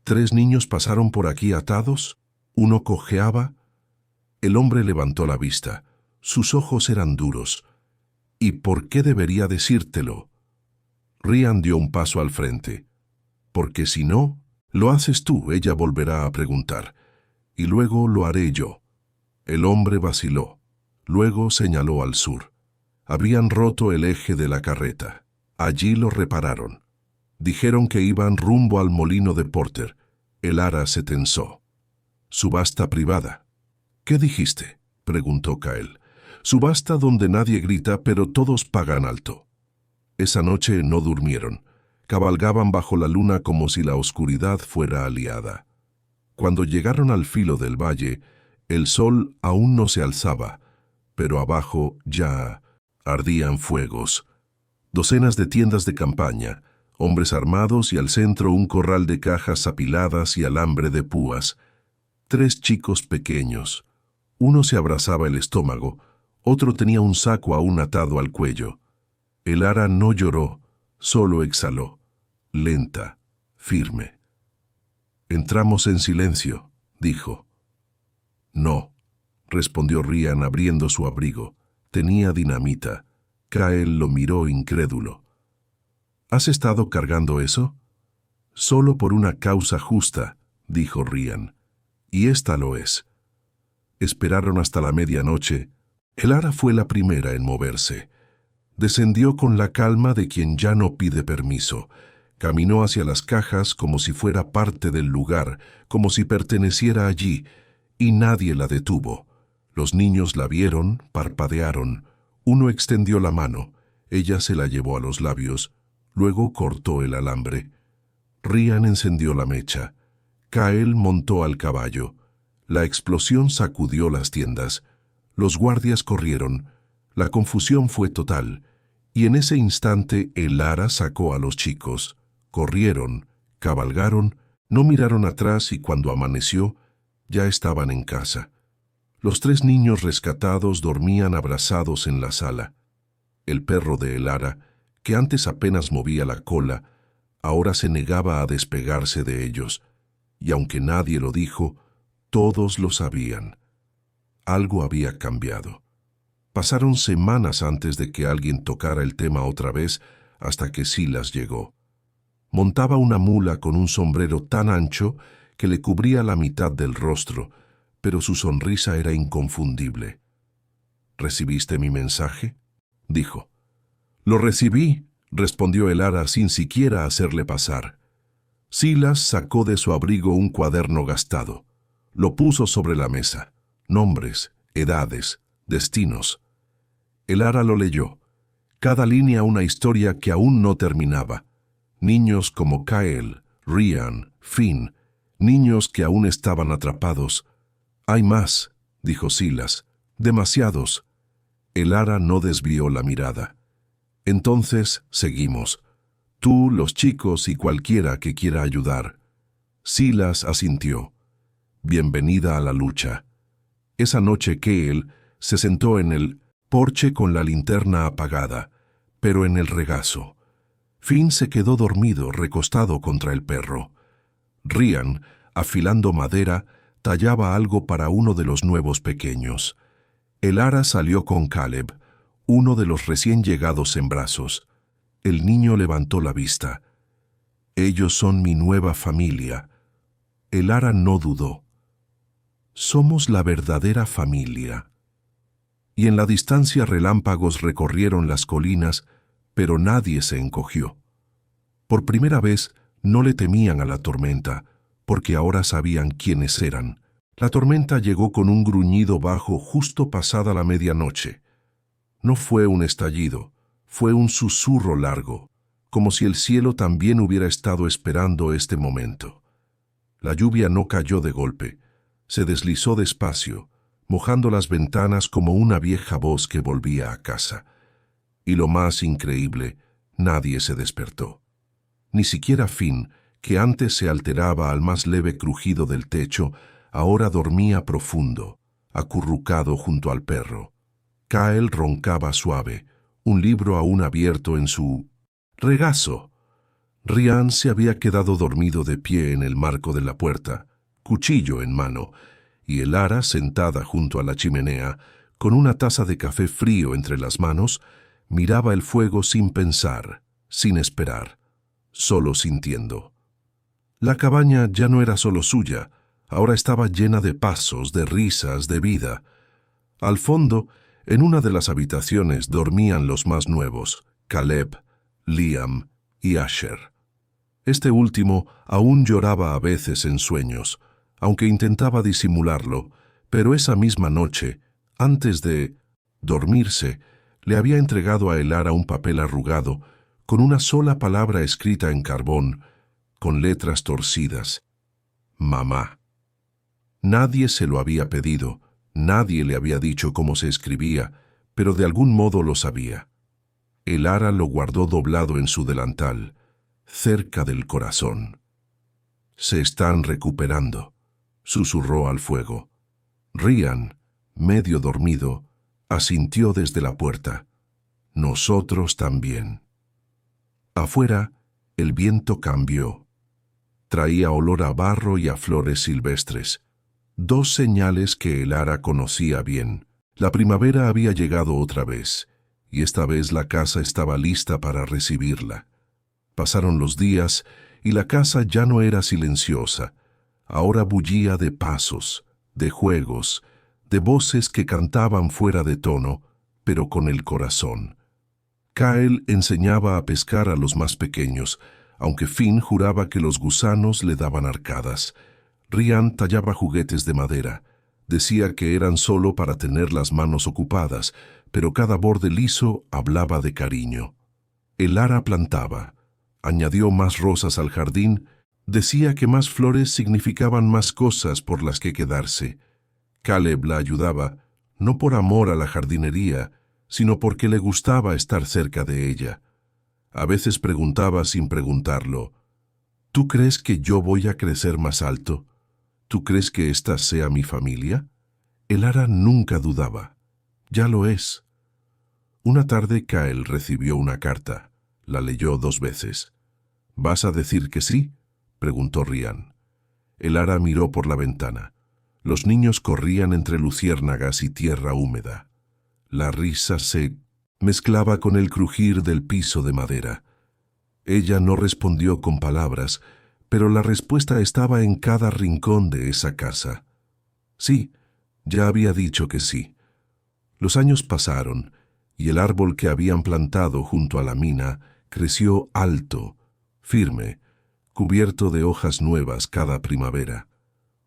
3 niños pasaron por aquí atados. Uno cojeaba. El hombre levantó la vista. Sus ojos eran duros. ¿Y por qué debería decírtelo? Ryan dio un paso al frente. Porque si no, lo haces tú, ella volverá a preguntar. Y luego lo haré yo. El hombre vaciló. Luego señaló al sur. Habían roto el eje de la carreta. Allí lo repararon. Dijeron que iban rumbo al molino de Porter. El ara se tensó. Subasta privada. ¿Qué dijiste?, preguntó Kyle. Subasta donde nadie grita, pero todos pagan alto. Esa noche no durmieron. Cabalgaban bajo la luna como si la oscuridad fuera aliada. Cuando llegaron al filo del valle, el sol aún no se alzaba, pero abajo ya ardían fuegos. Docenas de tiendas de campaña, hombres armados y al centro un corral de cajas apiladas y alambre de púas. 3 chicos pequeños. Uno se abrazaba el estómago, otro tenía un saco aún atado al cuello. El ara no lloró, solo exhaló, lenta, firme. Entramos en silencio, dijo. No, respondió Ryan abriendo su abrigo. Tenía dinamita. Kyle lo miró incrédulo. ¿Has estado cargando eso? Solo por una causa justa, dijo Ryan. Y esta lo es. Esperaron hasta la medianoche. El ara fue la primera en moverse. Descendió con la calma de quien ya no pide permiso. Caminó hacia las cajas como si fuera parte del lugar, como si perteneciera allí, y nadie la detuvo. Los niños la vieron, parpadearon. Uno extendió la mano. Ella se la llevó a los labios. Luego cortó el alambre. Ryan encendió la mecha. Kyle montó al caballo. La explosión sacudió las tiendas. Los guardias corrieron. La confusión fue total. Y en ese instante el ara sacó a los chicos. Corrieron, cabalgaron, no miraron atrás y cuando amaneció, ya estaban en casa. Los 3 niños rescatados dormían abrazados en la sala. El perro de el ara, que antes apenas movía la cola, ahora se negaba a despegarse de ellos. Y aunque nadie lo dijo, todos lo sabían. Algo había cambiado. Pasaron semanas antes de que alguien tocara el tema otra vez, hasta que Silas llegó. Montaba una mula con un sombrero tan ancho que le cubría la mitad del rostro, pero su sonrisa era inconfundible. ¿Recibiste mi mensaje?, dijo. Lo recibí, respondió el ara sin siquiera hacerle pasar. Silas sacó de su abrigo un cuaderno gastado. Lo puso sobre la mesa. Nombres, edades, destinos. El ara lo leyó. Cada línea una historia que aún no terminaba. Niños como Kyle, Ryan, Finn, niños que aún estaban atrapados. Hay más, dijo Silas. Demasiados. El ara no desvió la mirada. Entonces seguimos. Tú, los chicos y cualquiera que quiera ayudar. Silas asintió. Bienvenida a la lucha. Esa noche Kyle se sentó en el porche con la linterna apagada, pero en el regazo. Finn se quedó dormido, recostado contra el perro. Ryan, afilando madera, tallaba algo para uno de los nuevos pequeños. El ara salió con Caleb, uno de los recién llegados en brazos. El niño levantó la vista. Ellos son mi nueva familia. El ara no dudó. Somos la verdadera familia. Y en la distancia relámpagos recorrieron las colinas, pero nadie se encogió. Por primera vez no le temían a la tormenta, porque ahora sabían quiénes eran. La tormenta llegó con un gruñido bajo justo pasada la medianoche. No fue un estallido, fue un susurro largo, como si el cielo también hubiera estado esperando este momento. La lluvia no cayó de golpe, se deslizó despacio, mojando las ventanas como una vieja voz que volvía a casa. Y lo más increíble, nadie se despertó. Ni siquiera Finn, que antes se alteraba al más leve crujido del techo, ahora dormía profundo, acurrucado junto al perro. Kyle roncaba suave, un libro aún abierto en su regazo. Ryan se había quedado dormido de pie en el marco de la puerta, cuchillo en mano, y Elara, sentada junto a la chimenea, con una taza de café frío entre las manos, miraba el fuego sin pensar, sin esperar, solo sintiendo. La cabaña ya no era solo suya, ahora estaba llena de pasos, de risas, de vida. Al fondo, en una de las habitaciones dormían los más nuevos, Caleb, Liam y Asher. Este último aún lloraba a veces en sueños, aunque intentaba disimularlo, pero esa misma noche, antes de dormirse, le había entregado a Elara un papel arrugado, con una sola palabra escrita en carbón, con letras torcidas. Mamá. Nadie se lo había pedido, nadie le había dicho cómo se escribía, pero de algún modo lo sabía. Elara lo guardó doblado en su delantal, cerca del corazón. Se están recuperando, susurró al fuego. Ryan, medio dormido, asintió desde la puerta. Nosotros también. Afuera, el viento cambió. Traía olor a barro y a flores silvestres. Dos señales que Elara conocía bien. La primavera había llegado otra vez, y esta vez la casa estaba lista para recibirla. Pasaron los días, y la casa ya no era silenciosa. Ahora bullía de pasos, de juegos, de voces que cantaban fuera de tono, pero con el corazón. Kyle enseñaba a pescar a los más pequeños, aunque Finn juraba que los gusanos le daban arcadas. Ryan tallaba juguetes de madera. Decía que eran solo para tener las manos ocupadas, pero cada borde liso hablaba de cariño. Elara plantaba. Añadió más rosas al jardín. Decía que más flores significaban más cosas por las que quedarse. Caleb la ayudaba, no por amor a la jardinería, sino porque le gustaba estar cerca de ella. A veces preguntaba sin preguntarlo, ¿tú crees que yo voy a crecer más alto? ¿Tú crees que esta sea mi familia? Elara nunca dudaba. Ya lo es. Una tarde Kyle recibió una carta. La leyó 2 veces. ¿Vas a decir que sí?, preguntó Ryan. Elara miró por la ventana. Los niños corrían entre luciérnagas y tierra húmeda. La risa se mezclaba con el crujir del piso de madera. Ella no respondió con palabras, pero la respuesta estaba en cada rincón de esa casa. Sí, ya había dicho que sí. Los años pasaron, y el árbol que habían plantado junto a la mina creció alto, firme, cubierto de hojas nuevas cada primavera.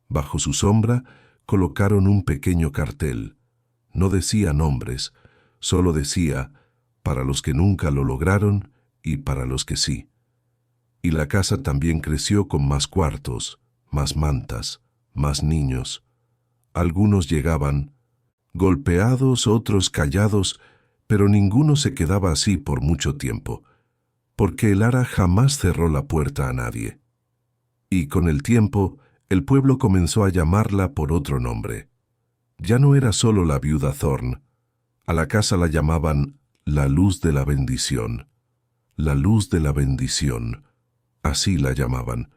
Bajo su sombra colocaron un pequeño cartel. No decía nombres, solo decía, para los que nunca lo lograron y para los que sí. Y la casa también creció con más cuartos, más mantas, más niños. Algunos llegaban, golpeados, otros callados, pero ninguno se quedaba así por mucho tiempo, porque Elara jamás cerró la puerta a nadie. Y con el tiempo, el pueblo comenzó a llamarla por otro nombre. Ya no era solo la viuda Thorne. A la casa la llamaban la luz de la bendición. La luz de la bendición. Así la llamaban.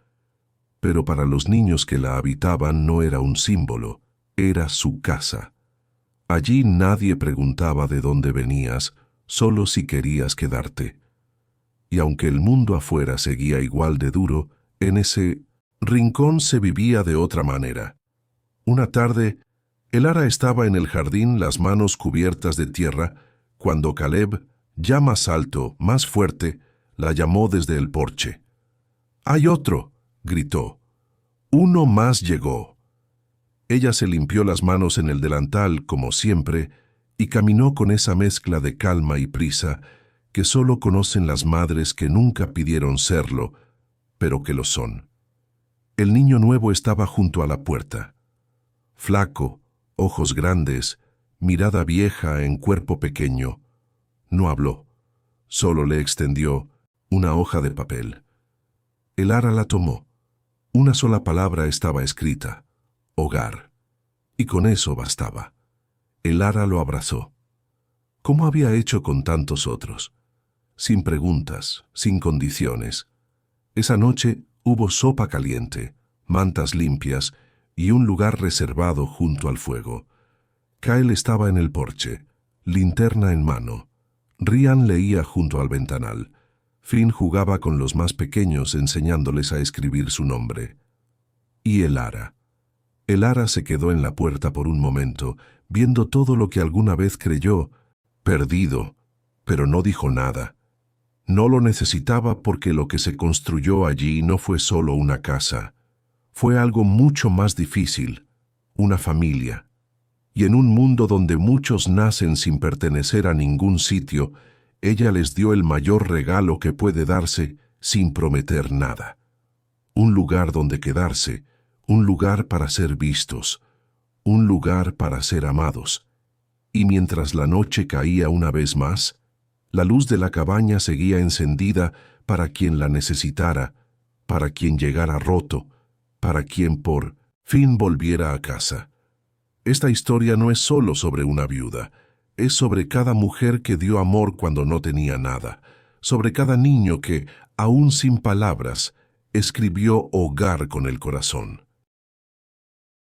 Pero para los niños que la habitaban no era un símbolo, era su casa. Allí nadie preguntaba de dónde venías, solo si querías quedarte. Y aunque el mundo afuera seguía igual de duro, en ese rincón se vivía de otra manera. Una tarde, Elara estaba en el jardín, las manos cubiertas de tierra, cuando Caleb, ya más alto, más fuerte, la llamó desde el porche. «¡Hay otro!», gritó. «Uno más llegó». Ella se limpió las manos en el delantal, como siempre, y caminó con esa mezcla de calma y prisa que solo conocen las madres que nunca pidieron serlo, pero que lo son. El niño nuevo estaba junto a la puerta. Flaco, ojos grandes, mirada vieja en cuerpo pequeño. No habló, solo le extendió una hoja de papel. El ara la tomó. Una sola palabra estaba escrita: hogar. Y con eso bastaba. El ara lo abrazó. ¿Cómo había hecho con tantos otros? Sin preguntas, sin condiciones. Esa noche hubo sopa caliente, mantas limpias y un lugar reservado junto al fuego. Kyle estaba en el porche, linterna en mano. Ryan leía junto al ventanal. Finn jugaba con los más pequeños enseñándoles a escribir su nombre. Y el ara. El ara se quedó en la puerta por un momento, viendo todo lo que alguna vez creyó, perdido, pero no dijo nada. No lo necesitaba porque lo que se construyó allí no fue solo una casa. Fue algo mucho más difícil, una familia. Y en un mundo donde muchos nacen sin pertenecer a ningún sitio, ella les dio el mayor regalo que puede darse sin prometer nada. Un lugar donde quedarse, un lugar para ser vistos, un lugar para ser amados. Y mientras la noche caía una vez más, la luz de la cabaña seguía encendida para quien la necesitara, para quien llegara roto, para quien por fin volviera a casa. Esta historia no es solo sobre una viuda, es sobre cada mujer que dio amor cuando no tenía nada, sobre cada niño que, aún sin palabras, escribió hogar con el corazón.